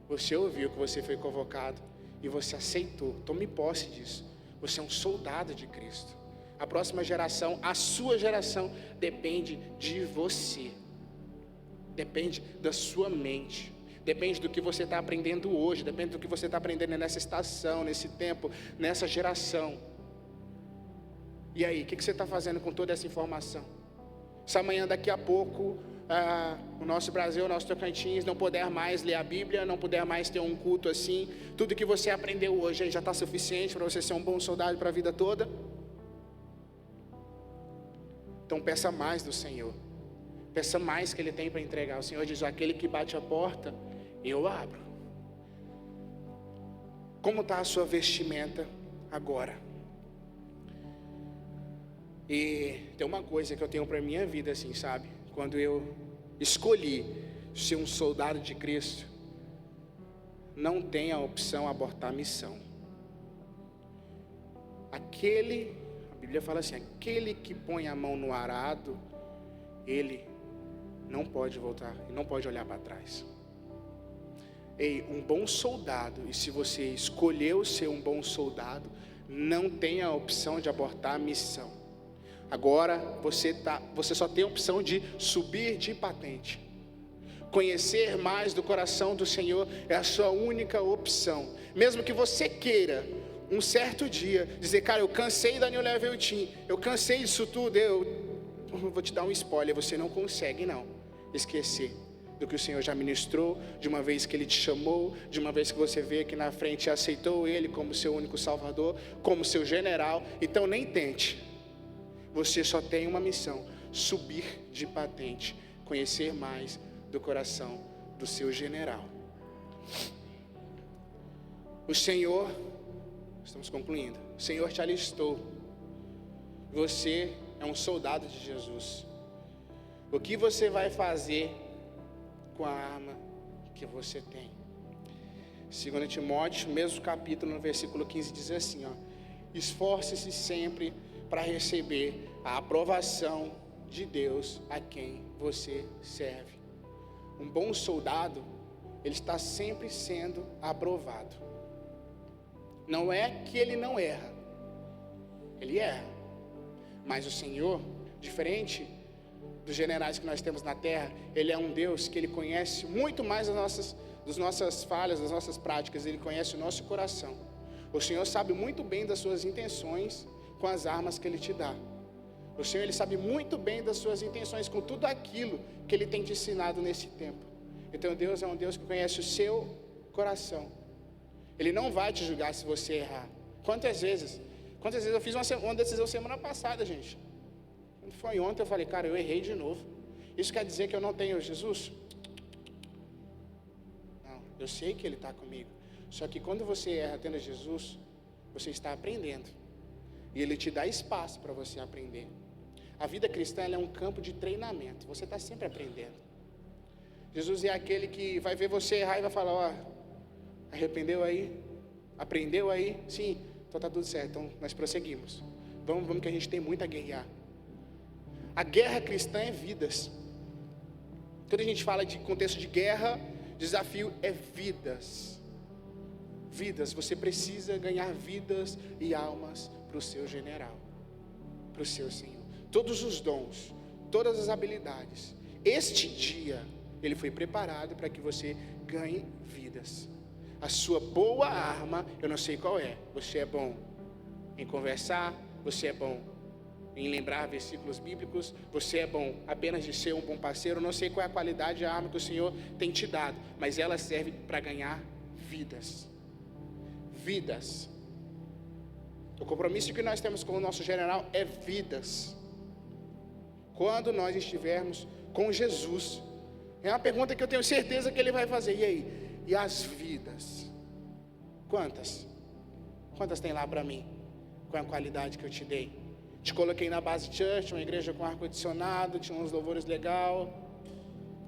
você ouviu que você foi convocado e você aceitou, tome posse disso. Você é um soldado de Cristo. A próxima geração, a sua geração, depende de você. Depende da sua mente. Depende do que você está aprendendo hoje. Depende do que você está aprendendo nessa estação, nesse tempo, nessa geração. E aí, o que você está fazendo com toda essa informação? Se amanhã, daqui a pouco, o nosso Brasil, o nosso Tocantins, não puder mais ler a Bíblia, não puder mais ter um culto assim, tudo que você aprendeu hoje aí já está suficiente para você ser um bom soldado para a vida toda? Então peça mais do Senhor. Peça mais que Ele tem para entregar. O Senhor diz, aquele que bate a porta, eu abro. Como está a sua vestimenta agora? E tem uma coisa que eu tenho para a minha vida, assim, sabe? Quando eu escolhi ser um soldado de Cristo, não tem a opção abortar a missão. A Bíblia fala assim, aquele que põe a mão no arado, ele não pode voltar, não pode olhar para trás. Ei, um bom soldado, e se você escolheu ser um bom soldado, não tem a opção de abortar a missão. Agora você só tem a opção de subir de patente. Conhecer mais do coração do Senhor é a sua única opção. Mesmo que você queira, um certo dia, dizer, cara, eu cansei da New Level Team, eu cansei disso tudo, eu vou te dar um spoiler, você não consegue não esquecer do que o Senhor já ministrou, de uma vez que Ele te chamou, de uma vez que você vê aqui na frente e aceitou Ele como seu único Salvador, como seu general. Então nem tente. Você só tem uma missão, subir de patente, conhecer mais do coração do seu general. O Senhor, Estamos concluindo. O Senhor te alistou. Você é um soldado de Jesus. O que você vai fazer com a arma que você tem? 2 Timóteo, mesmo capítulo, no versículo 15, diz assim, ó: esforce-se sempre para receber a aprovação de Deus a quem você serve. Um bom soldado, ele está sempre sendo aprovado. Não é que ele não erra, ele erra. Mas o Senhor, diferente dos generais que nós temos na terra, Ele é um Deus que Ele conhece muito mais das nossas falhas, das nossas práticas. Ele conhece o nosso coração. O Senhor sabe muito bem das suas intenções com as armas que Ele te dá. O Senhor, Ele sabe muito bem das suas intenções com tudo aquilo que Ele tem te ensinado nesse tempo. Então Deus é um Deus que conhece o seu coração. Ele não vai te julgar se você errar. Quantas vezes eu fiz uma decisão semana passada, gente. Quando foi ontem, eu falei, cara, eu errei de novo. Isso quer dizer que eu não tenho Jesus? Não, eu sei que Ele está comigo. Só que quando você erra tendo Jesus, você está aprendendo. E Ele te dá espaço para você aprender. A vida cristã ela é um campo de treinamento. Você está sempre aprendendo. Jesus é aquele que vai ver você errar e vai falar, ó, arrependeu aí? Aprendeu aí? Sim, então está tudo certo. Então nós prosseguimos. Vamos que a gente tem muito a guerrear. A guerra cristã é vidas. Quando a gente fala de contexto de guerra, desafio é vidas. Vidas, você precisa ganhar vidas e almas para o seu general, para o seu Senhor. Todos os dons, todas as habilidades. Este dia, ele foi preparado para que você ganhe vidas. A sua boa arma, eu não sei qual é. Você é bom em conversar, você é bom em lembrar versículos bíblicos, você é bom apenas de ser um bom parceiro. Eu não sei qual é a qualidade da arma que o Senhor tem te dado, mas ela serve para ganhar vidas. Vidas. O compromisso que nós temos com o nosso general é vidas. Quando nós estivermos com Jesus, é uma pergunta que eu tenho certeza que ele vai fazer. E aí? E as vidas? Quantas? Quantas tem lá para mim? Qual é a qualidade que eu te dei? Te coloquei na base church, uma igreja com ar-condicionado, tinha uns louvores legal,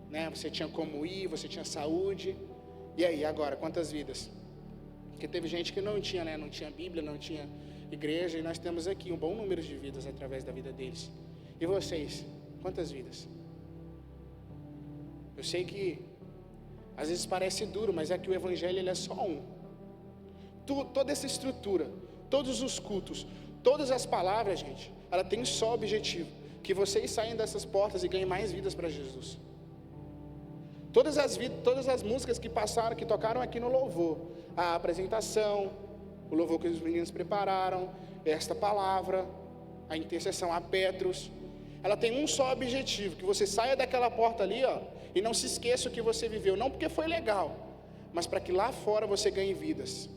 né? Você tinha como ir, você tinha saúde. E aí, agora, quantas vidas? Porque teve gente que não tinha, né? Não tinha Bíblia, não tinha igreja, e nós temos aqui um bom número de vidas através da vida deles. E vocês? Quantas vidas? Eu sei que às vezes parece duro, mas é que o Evangelho ele é só um. Toda essa estrutura, todos os cultos, todas as palavras, gente, ela tem só objetivo: que vocês saiam dessas portas e ganhem mais vidas para Jesus. Todas as músicas que passaram, que tocaram aqui no louvor, a apresentação, o louvor que os meninos prepararam, esta palavra, a intercessão a Petros, ela tem um só objetivo: que você saia daquela porta ali, ó, e não se esqueça o que você viveu, não porque foi legal, mas para que lá fora você ganhe vidas.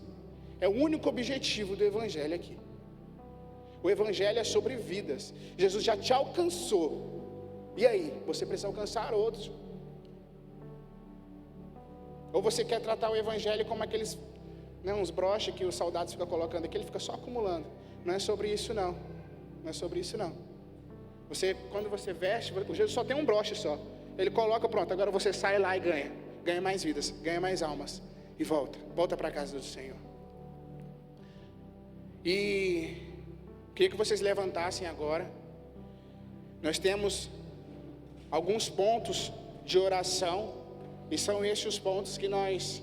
É o único objetivo do Evangelho aqui. O Evangelho é sobre vidas. Jesus já te alcançou. E aí? Você precisa alcançar outros. Ou você quer tratar o Evangelho como aqueles, né, uns broches que os soldados ficam colocando aqui, ele fica só acumulando. Não é sobre isso não. Não é sobre isso não. Quando você veste, o Jesus só tem um broche só. Ele coloca, pronto, agora você sai lá e ganha. Ganha mais vidas, ganha mais almas. E volta para a casa do Senhor. E queria que vocês levantassem agora. Nós temos alguns pontos de oração, e são estes os pontos que nós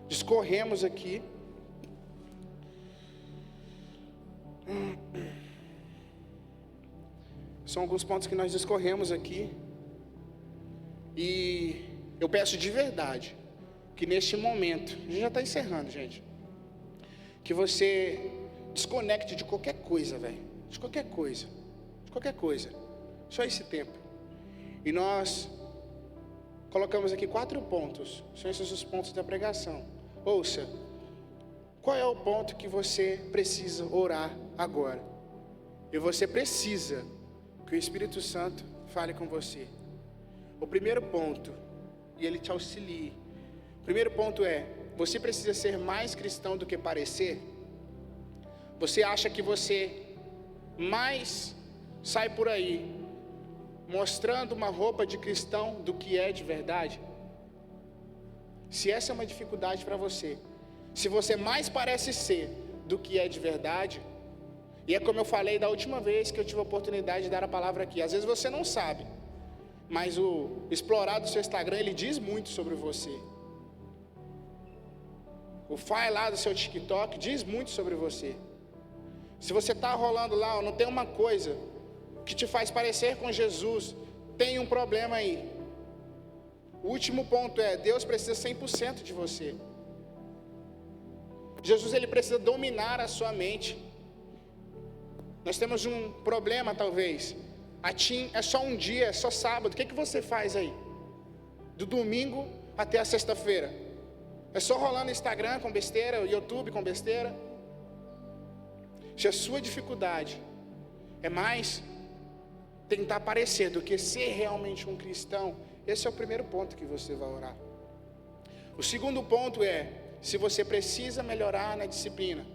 discorremos aqui. São alguns pontos que nós discorremos aqui. E eu peço de verdade que neste momento, a gente já está encerrando, gente, que você desconecte de qualquer coisa, velho. De qualquer coisa. De qualquer coisa. Só esse tempo. E nós colocamos aqui 4 pontos. São esses os pontos da pregação. Ouça. Qual é o ponto que você precisa orar agora? E você precisa que o Espírito Santo fale com você. O primeiro ponto, e ele te auxilie. O primeiro ponto é: você precisa ser mais cristão do que parecer? Você acha que você mais sai por aí mostrando uma roupa de cristão do que é de verdade? Se essa é uma dificuldade para você, se você mais parece ser do que é de verdade, e é como eu falei da última vez que eu tive a oportunidade de dar a palavra aqui, às vezes você não sabe, mas o explorar do seu Instagram, ele diz muito sobre você. O file lá do seu TikTok diz muito sobre você. Se você está rolando lá, não tem uma coisa que te faz parecer com Jesus, tem um problema aí. O último ponto é, Deus precisa 100% de você. Jesus, ele precisa dominar a sua mente. Nós temos um problema talvez. A TIM é só um dia, é só sábado. O que você faz aí? Do domingo até a sexta-feira. É só rolar no Instagram com besteira, YouTube com besteira. Se a sua dificuldade é mais tentar parecer do que ser realmente um cristão, esse é o primeiro ponto que você vai orar. O segundo ponto é, se você precisa melhorar na disciplina,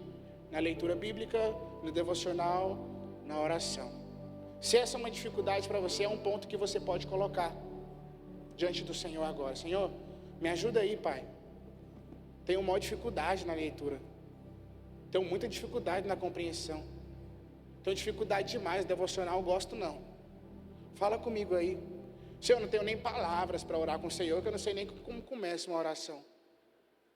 na leitura bíblica, no devocional, na oração. Se essa é uma dificuldade para você, é um ponto que você pode colocar diante do Senhor agora. Senhor, me ajuda aí, Pai. Tenho maior dificuldade na leitura. Tenho muita dificuldade na compreensão. Tenho dificuldade demais, devocional, gosto não. Fala comigo aí. Senhor, eu não tenho nem palavras para orar com o Senhor, que eu não sei nem como começa uma oração.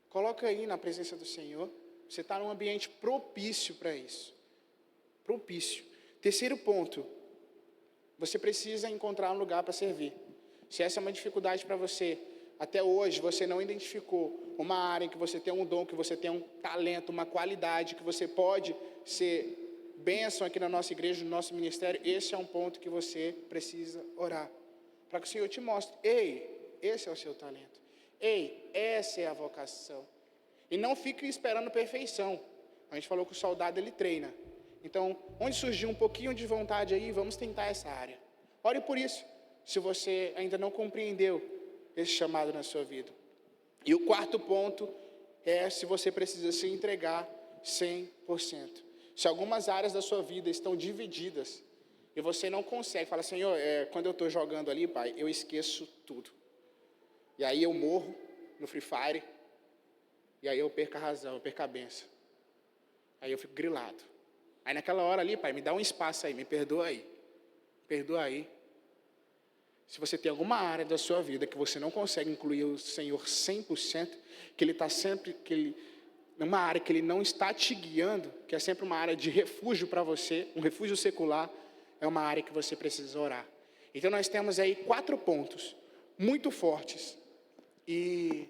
Coloca aí na presença do Senhor. Você está num ambiente propício para isso. Propício. Terceiro ponto. Você precisa encontrar um lugar para servir. Se essa é uma dificuldade para você, até hoje você não identificou uma área em que você tem um dom, que você tem um talento, uma qualidade, que você pode ser bênção aqui na nossa igreja, no nosso ministério, esse é um ponto que você precisa orar. Para que o Senhor te mostre, ei, esse é o seu talento. Ei, essa é a vocação. E não fique esperando perfeição. A gente falou que o soldado ele treina. Então, onde surgiu um pouquinho de vontade aí, vamos tentar essa área. Ore por isso, se você ainda não compreendeu esse chamado na sua vida. E o quarto ponto é se você precisa se entregar 100%. Se algumas áreas da sua vida estão divididas e você não consegue, fala, Senhor, quando eu estou jogando ali, Pai, eu esqueço tudo. E aí eu morro no Free Fire, e aí eu perco a razão, eu perco a benção. Aí eu fico grilado. Aí naquela hora ali, Pai, me dá um espaço aí, me perdoa aí. Perdoa aí. Se você tem alguma área da sua vida que você não consegue incluir o Senhor 100%, que Ele está sempre, uma área que Ele não está te guiando, que é sempre uma área de refúgio para você, um refúgio secular, é uma área que você precisa orar. Então nós temos aí 4 pontos muito fortes. E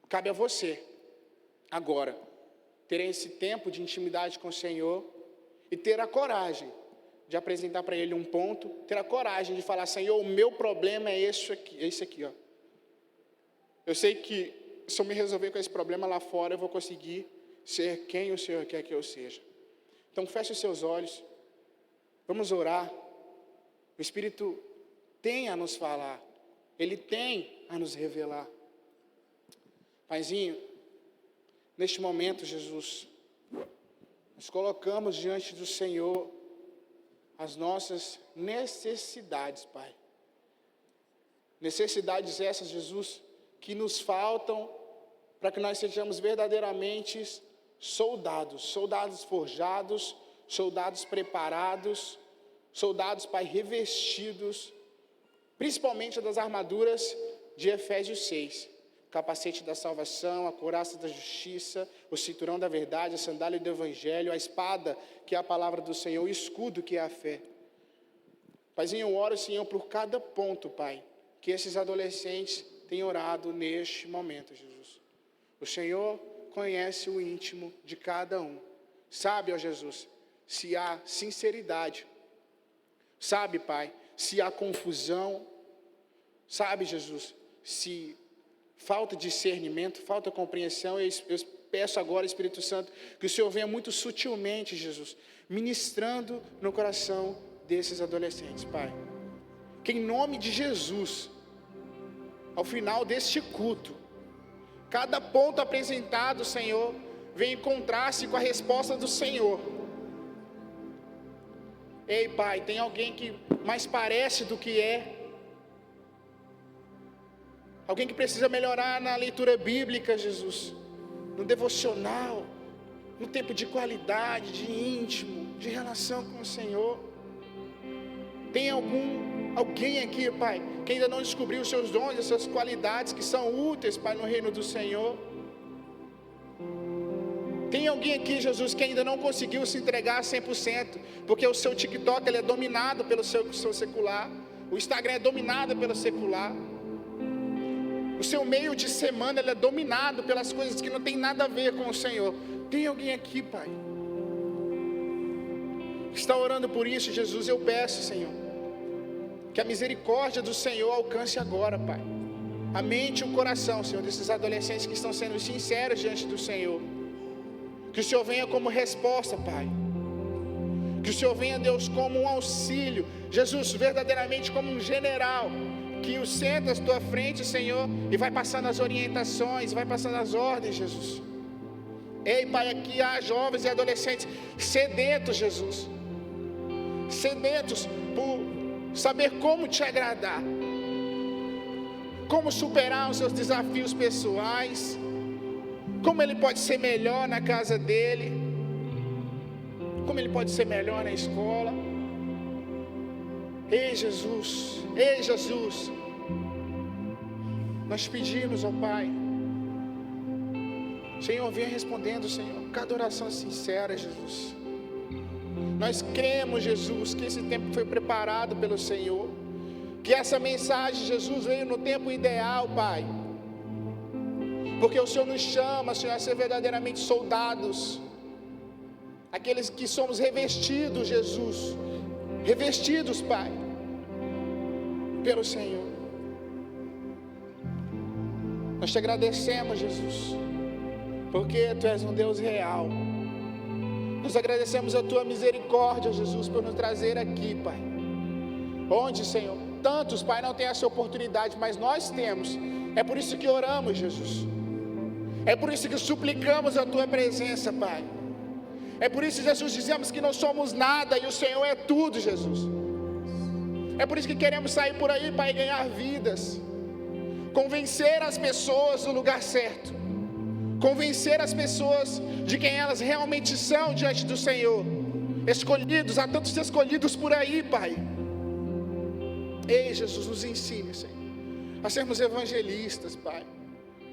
cabe a você, agora, ter esse tempo de intimidade com o Senhor e ter a coragem de apresentar para Ele um ponto, ter a coragem de falar, Senhor, o meu problema é esse aqui, ó. Eu sei que se eu me resolver com esse problema lá fora, eu vou conseguir ser quem o Senhor quer que eu seja. Então feche os seus olhos, vamos orar. O Espírito tem a nos falar, Ele tem a nos revelar. Paizinho, neste momento, Jesus, nós colocamos diante do Senhor as nossas necessidades, Pai. Necessidades essas, Jesus, que nos faltam para que nós sejamos verdadeiramente soldados forjados, soldados preparados, soldados, Pai, revestidos, principalmente das armaduras de Efésios 6. Capacete da salvação, a couraça da justiça, o cinturão da verdade, a sandália do evangelho, a espada, que é a palavra do Senhor, o escudo, que é a fé. Paizinho, eu oro, Senhor, por cada ponto, Pai, que esses adolescentes têm orado neste momento, Jesus. O Senhor conhece o íntimo de cada um. Sabe, ó Jesus, se há sinceridade. Sabe, Pai, se há confusão. Sabe, Jesus, se falta discernimento, falta compreensão. Eu peço agora, Espírito Santo, que o Senhor venha muito sutilmente, Jesus, ministrando no coração desses adolescentes, Pai. Que em nome de Jesus, ao final deste culto, cada ponto apresentado, Senhor, vem em contraste com a resposta do Senhor. Ei, Pai, tem alguém que mais parece do que é. Alguém que precisa melhorar na leitura bíblica, Jesus, no devocional, no tempo de qualidade, de íntimo, de relação com o Senhor. Tem alguém aqui, Pai, que ainda não descobriu os seus dons, as suas qualidades que são úteis, Pai, no reino do Senhor. Tem alguém aqui, Jesus, que ainda não conseguiu se entregar 100%, porque o seu TikTok ele é dominado pelo seu secular, o Instagram é dominado pelo secular, o seu meio de semana ele é dominado pelas coisas que não tem nada a ver com o Senhor. Tem alguém aqui, Pai, que está orando por isso, Jesus? Eu peço, Senhor, que a misericórdia do Senhor alcance agora, Pai, a mente e o coração, Senhor, desses adolescentes que estão sendo sinceros diante do Senhor. Que o Senhor venha como resposta, Pai. Que o Senhor venha, Deus, como um auxílio. Jesus, verdadeiramente como um general, que o senta à tua frente, Senhor, e vai passando as orientações, vai passando as ordens, Jesus. Ei, Pai, aqui há jovens e adolescentes sedentos, Jesus, sedentos por saber como te agradar, como superar os seus desafios pessoais, como ele pode ser melhor na casa dele, como ele pode ser melhor na escola. Ei, Jesus, nós pedimos ao Pai, Senhor, venha respondendo, Senhor, cada oração sincera, Jesus. Nós cremos, Jesus, que esse tempo foi preparado pelo Senhor, que essa mensagem, Jesus, veio no tempo ideal, Pai, porque o Senhor nos chama, Senhor, a ser verdadeiramente soldados, aqueles que somos revestidos, Jesus, revestidos, Pai, pelo Senhor. Nós te agradecemos, Jesus, porque Tu és um Deus real. Nós agradecemos a Tua misericórdia, Jesus, por nos trazer aqui, Pai, onde, Senhor, tantos, Pai, não têm essa oportunidade, mas nós temos. É por isso que oramos, Jesus. É por isso que suplicamos a Tua presença, Pai. É por isso, Jesus, dizemos que não somos nada e o Senhor é tudo, Jesus. É por isso que queremos sair por aí, Pai, e ganhar vidas, convencer as pessoas do lugar certo, convencer as pessoas de quem elas realmente são diante do Senhor. Escolhidos, há tantos escolhidos por aí, Pai. Ei, Jesus, nos ensine, Senhor, a sermos evangelistas, Pai,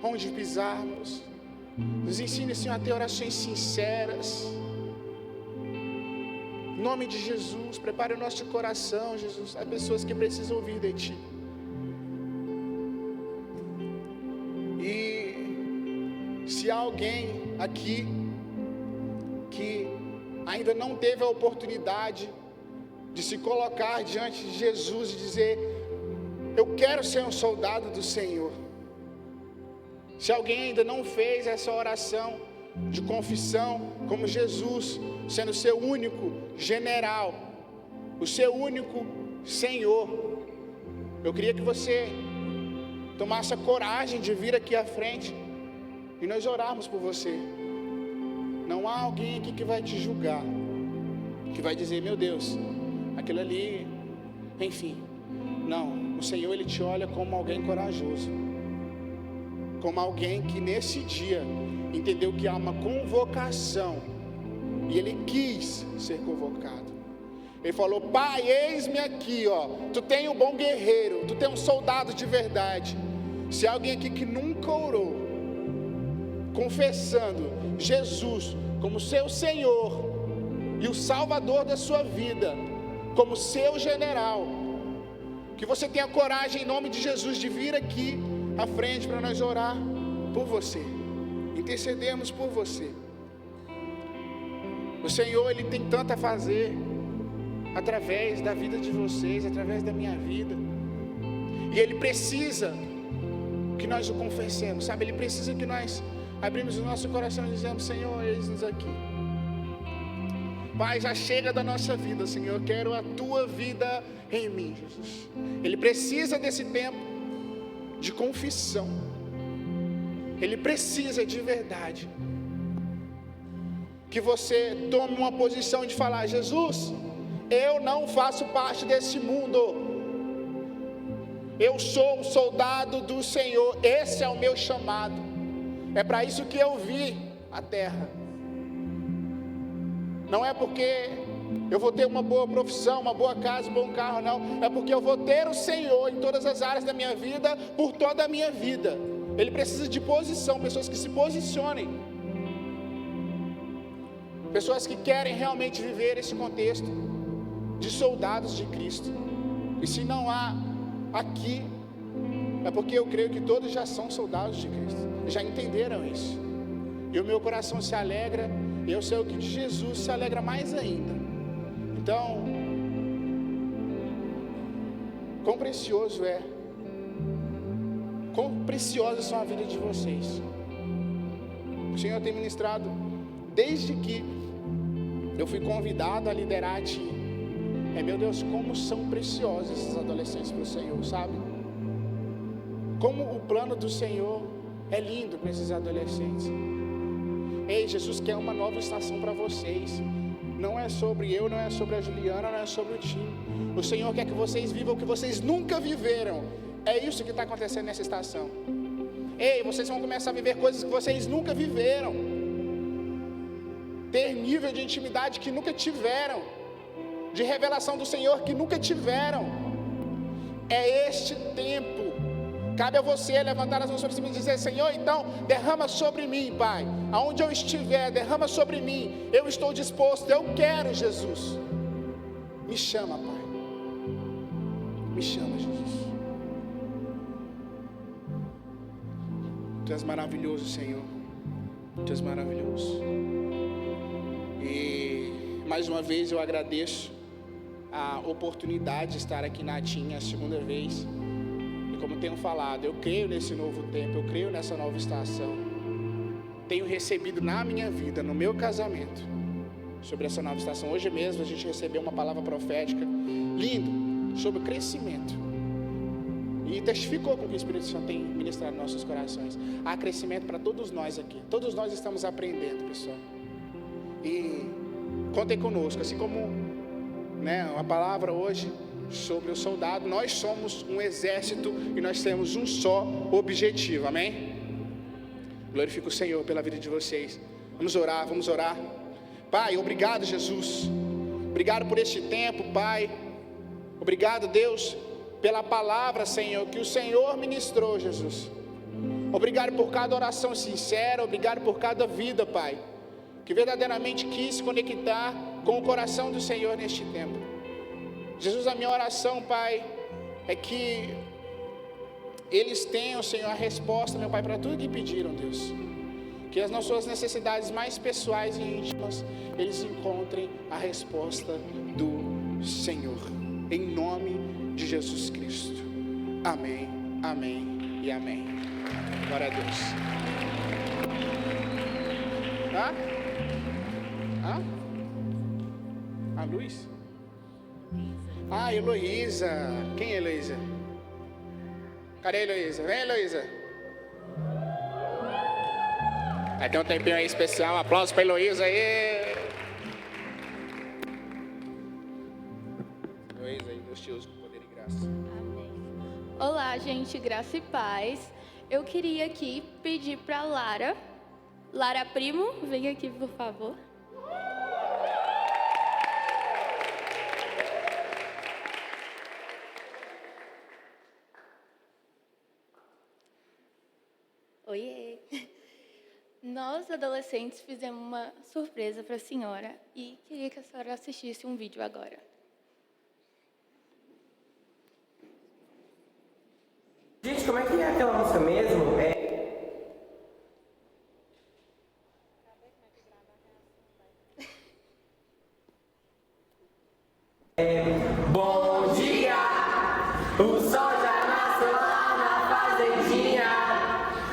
onde pisarmos. Nos ensine, Senhor, a ter orações sinceras. Em nome de Jesus, prepare o nosso coração, Jesus. Há pessoas que precisam ouvir de Ti. E se há alguém aqui que ainda não teve a oportunidade de se colocar diante de Jesus e dizer: eu quero ser um soldado do Senhor. Se alguém ainda não fez essa oração de confissão, como Jesus, sendo seu único general, o seu único Senhor, eu queria que você tomasse a coragem de vir aqui à frente e nós orarmos por você. Não há alguém aqui que vai te julgar, que vai dizer: meu Deus, aquilo ali, enfim. Não, o Senhor, Ele te olha como alguém corajoso, como alguém que nesse dia entendeu que há uma convocação e ele quis ser convocado. Ele falou: Pai, eis-me aqui, ó. Tu tem um bom guerreiro, tu tem um soldado de verdade. Se há alguém aqui que nunca orou, confessando Jesus como seu Senhor e o Salvador da sua vida, como seu general, que você tenha coragem, em nome de Jesus, de vir aqui à frente para nós orar por você, intercedemos por você. O Senhor, Ele tem tanto a fazer através da vida de vocês, através da minha vida, e Ele precisa que nós o confessemos, sabe? Ele precisa que nós abrimos o nosso coração e dizemos: Senhor, eis-nos aqui. Pai, já chega da nossa vida, Senhor, eu quero a Tua vida em mim, Jesus. Ele precisa desse tempo de confissão. Ele precisa de verdade que você tome uma posição de falar: Jesus, eu não faço parte desse mundo, eu sou um soldado do Senhor, esse é o meu chamado, é para isso que eu vi a terra. Não é porque eu vou ter uma boa profissão, uma boa casa, um bom carro, não. É porque eu vou ter o Senhor em todas as áreas da minha vida, por toda a minha vida. Ele precisa de posição, pessoas que se posicionem. Pessoas que querem realmente viver esse contexto de soldados de Cristo. E se não há aqui, é porque eu creio que todos já são soldados de Cristo, já entenderam isso. E o meu coração se alegra, e eu sei que de Jesus se alegra mais ainda. Então, quão precioso é, quão preciosa são a vida de vocês. O Senhor tem ministrado desde que eu fui convidado a liderar a TI. Meu Deus, como são preciosos esses adolescentes para o Senhor, sabe? Como o plano do Senhor é lindo para esses adolescentes. Ei, Jesus quer uma nova estação para vocês. Não é sobre eu, não é sobre a Juliana, não é sobre o time. O Senhor quer que vocês vivam o que vocês nunca viveram. É isso que está acontecendo nessa estação. Ei, vocês vão começar a viver coisas que vocês nunca viveram. Ter nível de intimidade que nunca tiveram. De revelação do Senhor que nunca tiveram. É este tempo. Cabe a você levantar as mãos sobre cima e dizer: Senhor, então derrama sobre mim, Pai. Aonde eu estiver, derrama sobre mim. Eu estou disposto, eu quero, Jesus. Me chama, Pai. Me chama, Jesus. Tu és maravilhoso, Senhor. Tu és maravilhoso. E mais uma vez eu agradeço a oportunidade de estar aqui na TIM a segunda vez. E como tenho falado, eu creio nesse novo tempo, eu creio nessa nova estação. Tenho recebido na minha vida, no meu casamento, sobre essa nova estação. Hoje mesmo a gente recebeu uma palavra profética lindo sobre o crescimento. E testificou com que o Espírito Santo tem ministrado nos nossos corações. Há crescimento para todos nós aqui. Todos nós estamos aprendendo, pessoal. E contem conosco, assim como uma palavra hoje sobre o soldado, nós somos um exército e nós temos um só objetivo, amém? Glorifico o Senhor pela vida de vocês. Vamos orar. Pai, obrigado, Jesus. Obrigado por este tempo, Pai. Obrigado, Deus, pela palavra, Senhor, que o Senhor ministrou, Jesus. Obrigado por cada oração sincera, obrigado por cada vida, Pai, que verdadeiramente quis se conectar com o coração do Senhor neste tempo. Jesus, a minha oração, Pai, é que eles tenham, Senhor, a resposta, meu Pai, para tudo que pediram, Deus. Que as suas necessidades mais pessoais e íntimas, eles encontrem a resposta do Senhor. Em nome de Jesus Cristo. Amém, amém e amém. Glória a Deus. A luz? Heloísa. Quem é Heloísa? Cadê a Heloísa? Vem, Heloísa. Vai ter um tempinho aí especial. Aplausos para Heloísa aí. Heloísa aí, Deus te use com poder e graça. Amém. Olá, gente, graça e paz. Eu queria aqui pedir para Lara Primo, vem aqui, por favor. Oiê! Nós, adolescentes, fizemos uma surpresa para a senhora e queria que a senhora assistisse um vídeo agora. Gente, como é que é aquela música mesmo? Bom dia, o sol já nasceu lá na fazendinha,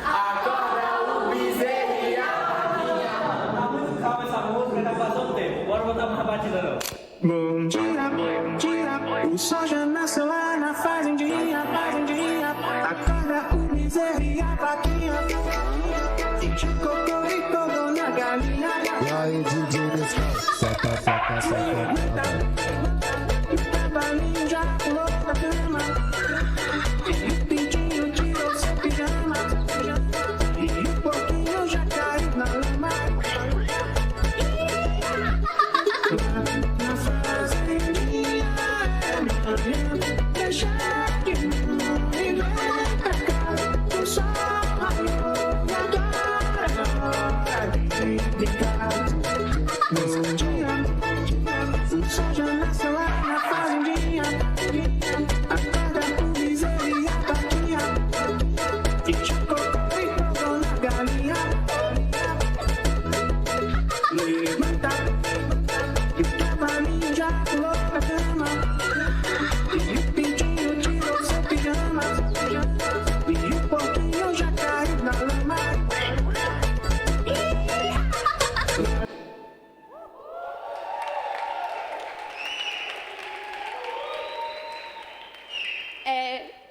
acorda o bezerro e a vaquinha. Tá muito calma essa música, tá passando tempo, bora botar uma batida não. Bom dia, o sol já nasceu lá na fazendinha, acorda o bezerro e a vaquinha. Cocoricó, dona galinha. Aí, DJ Nescau. Senta, senta, senta.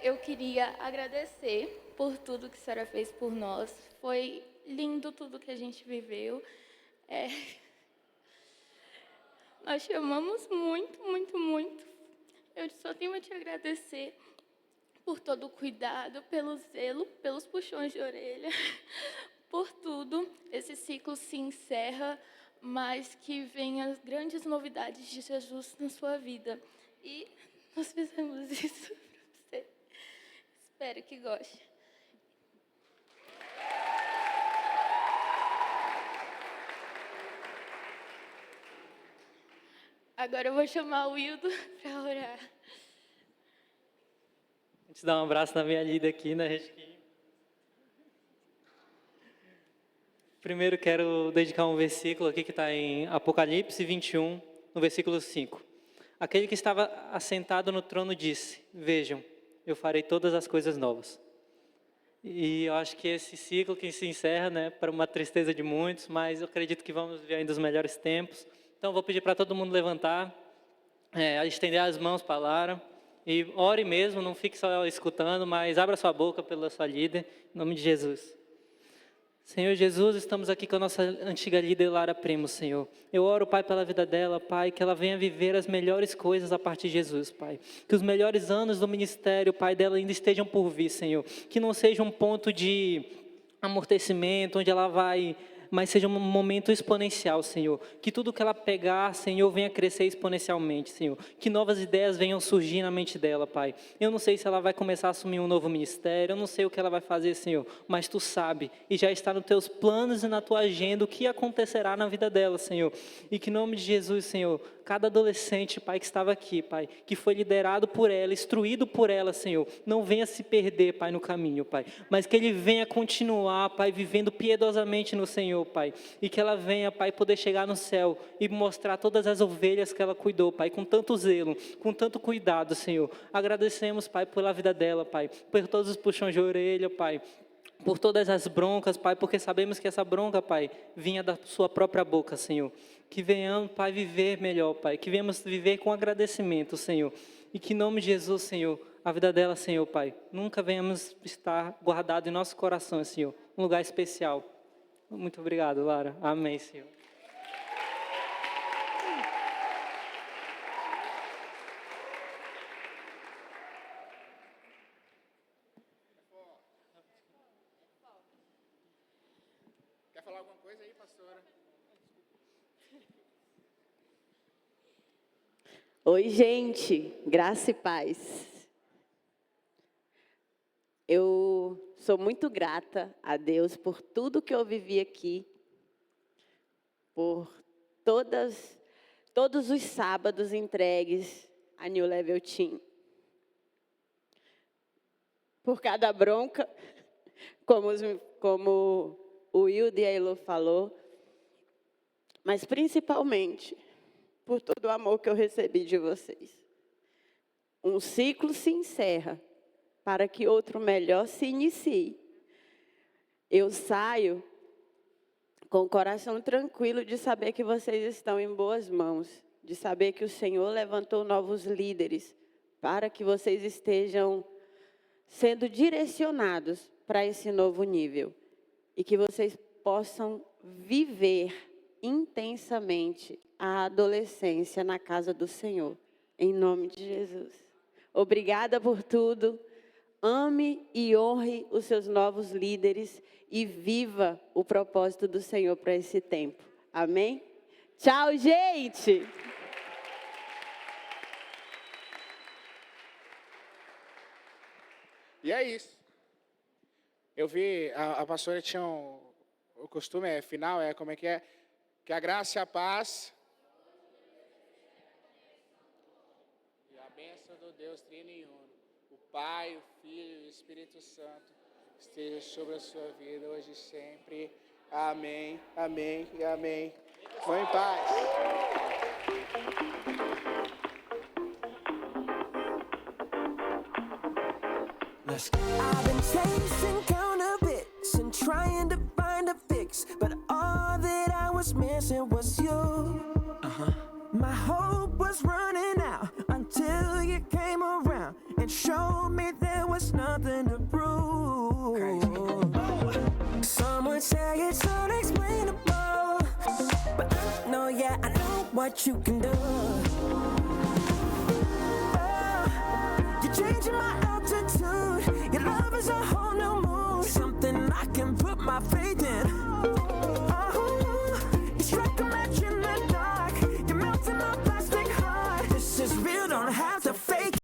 Eu queria agradecer por tudo que a senhora fez por nós. Foi lindo tudo que a gente viveu. Nós te amamos muito, muito, muito. Eu só tenho a te agradecer por todo o cuidado, pelo zelo, pelos puxões de orelha, por tudo. Esse ciclo se encerra, mas que venham grandes novidades de Jesus na sua vida. E nós fizemos isso para você. Espero que goste. Agora eu vou chamar o Wildo para orar. A gente dá um abraço na minha líder aqui, né, gente? Primeiro quero dedicar um versículo aqui que está em Apocalipse 21, no versículo 5. Aquele que estava assentado no trono disse: vejam, eu farei todas as coisas novas. E eu acho que esse ciclo que se encerra, né, para uma tristeza de muitos, mas eu acredito que vamos ver ainda os melhores tempos. Então, vou pedir para todo mundo levantar, estender as mãos para a Lara, e ore mesmo, não fique só escutando, mas abra sua boca pela sua líder, em nome de Jesus. Senhor Jesus, estamos aqui com a nossa antiga líder Lara Primo, Senhor. Eu oro, Pai, pela vida dela, Pai, que ela venha viver as melhores coisas a partir de Jesus, Pai. Que os melhores anos do ministério, Pai, dela ainda estejam por vir, Senhor. Que não seja um ponto de amortecimento, onde ela vai, mas seja um momento exponencial, Senhor. Que tudo que ela pegar, Senhor, venha crescer exponencialmente, Senhor. Que novas ideias venham surgir na mente dela, Pai. Eu não sei se ela vai começar a assumir um novo ministério, eu não sei o que ela vai fazer, Senhor, mas Tu sabe, e já está nos Teus planos e na Tua agenda o que acontecerá na vida dela, Senhor. E que em nome de Jesus, Senhor, cada adolescente, Pai, que estava aqui, Pai, que foi liderado por ela, instruído por ela, Senhor, não venha se perder, Pai, no caminho, Pai, mas que ele venha continuar, Pai, vivendo piedosamente no Senhor, Pai, e que ela venha, Pai, poder chegar no céu e mostrar todas as ovelhas que ela cuidou, Pai, com tanto zelo, com tanto cuidado, Senhor. Agradecemos, Pai, pela vida dela, Pai, por todos os puxões de orelha, Pai, por todas as broncas, Pai, porque sabemos que essa bronca, Pai, vinha da sua própria boca, Senhor. Que venhamos, Pai, viver melhor, Pai, que venhamos viver com agradecimento, Senhor. E que em nome de Jesus, Senhor, a vida dela, Senhor, Pai, nunca venhamos estar guardado em nosso coração, Senhor, um lugar especial. Muito obrigado, Lara. Amém, Senhor. Quer falar alguma coisa aí, pastora? Oi, gente, graça e paz. Eu sou muito grata a Deus por tudo que eu vivi aqui, por todos os sábados entregues a New Level Team, por cada bronca, como o Wildo e a Elo falou, mas principalmente por todo o amor que eu recebi de vocês. Um ciclo se encerra para que outro melhor se inicie. Eu saio com o coração tranquilo de saber que vocês estão em boas mãos, de saber que o Senhor levantou novos líderes para que vocês estejam sendo direcionados para esse novo nível e que vocês possam viver intensamente a adolescência na casa do Senhor. Em nome de Jesus. Obrigada por tudo. Ame e honre os seus novos líderes e viva o propósito do Senhor para esse tempo. Amém? Tchau, gente! E é isso. Eu vi, a pastora tinha o costume, final, como é? Que a graça e a paz e a bênção do Deus Trino e Uno, o Pai, o Filho e o Espírito Santo, esteja sobre a sua vida hoje e sempre. Amém, amém e amém. Vão em paz. I've been chasing counterfeits and trying to find a fix, but all that I was missing was you. My hope was running out until you came around and showed me there was nothing to prove. Some would say it's unexplainable, but I know, yeah, I know what you can do. You're changing my altitude. Your love is a whole new mood, something I can put my faith in.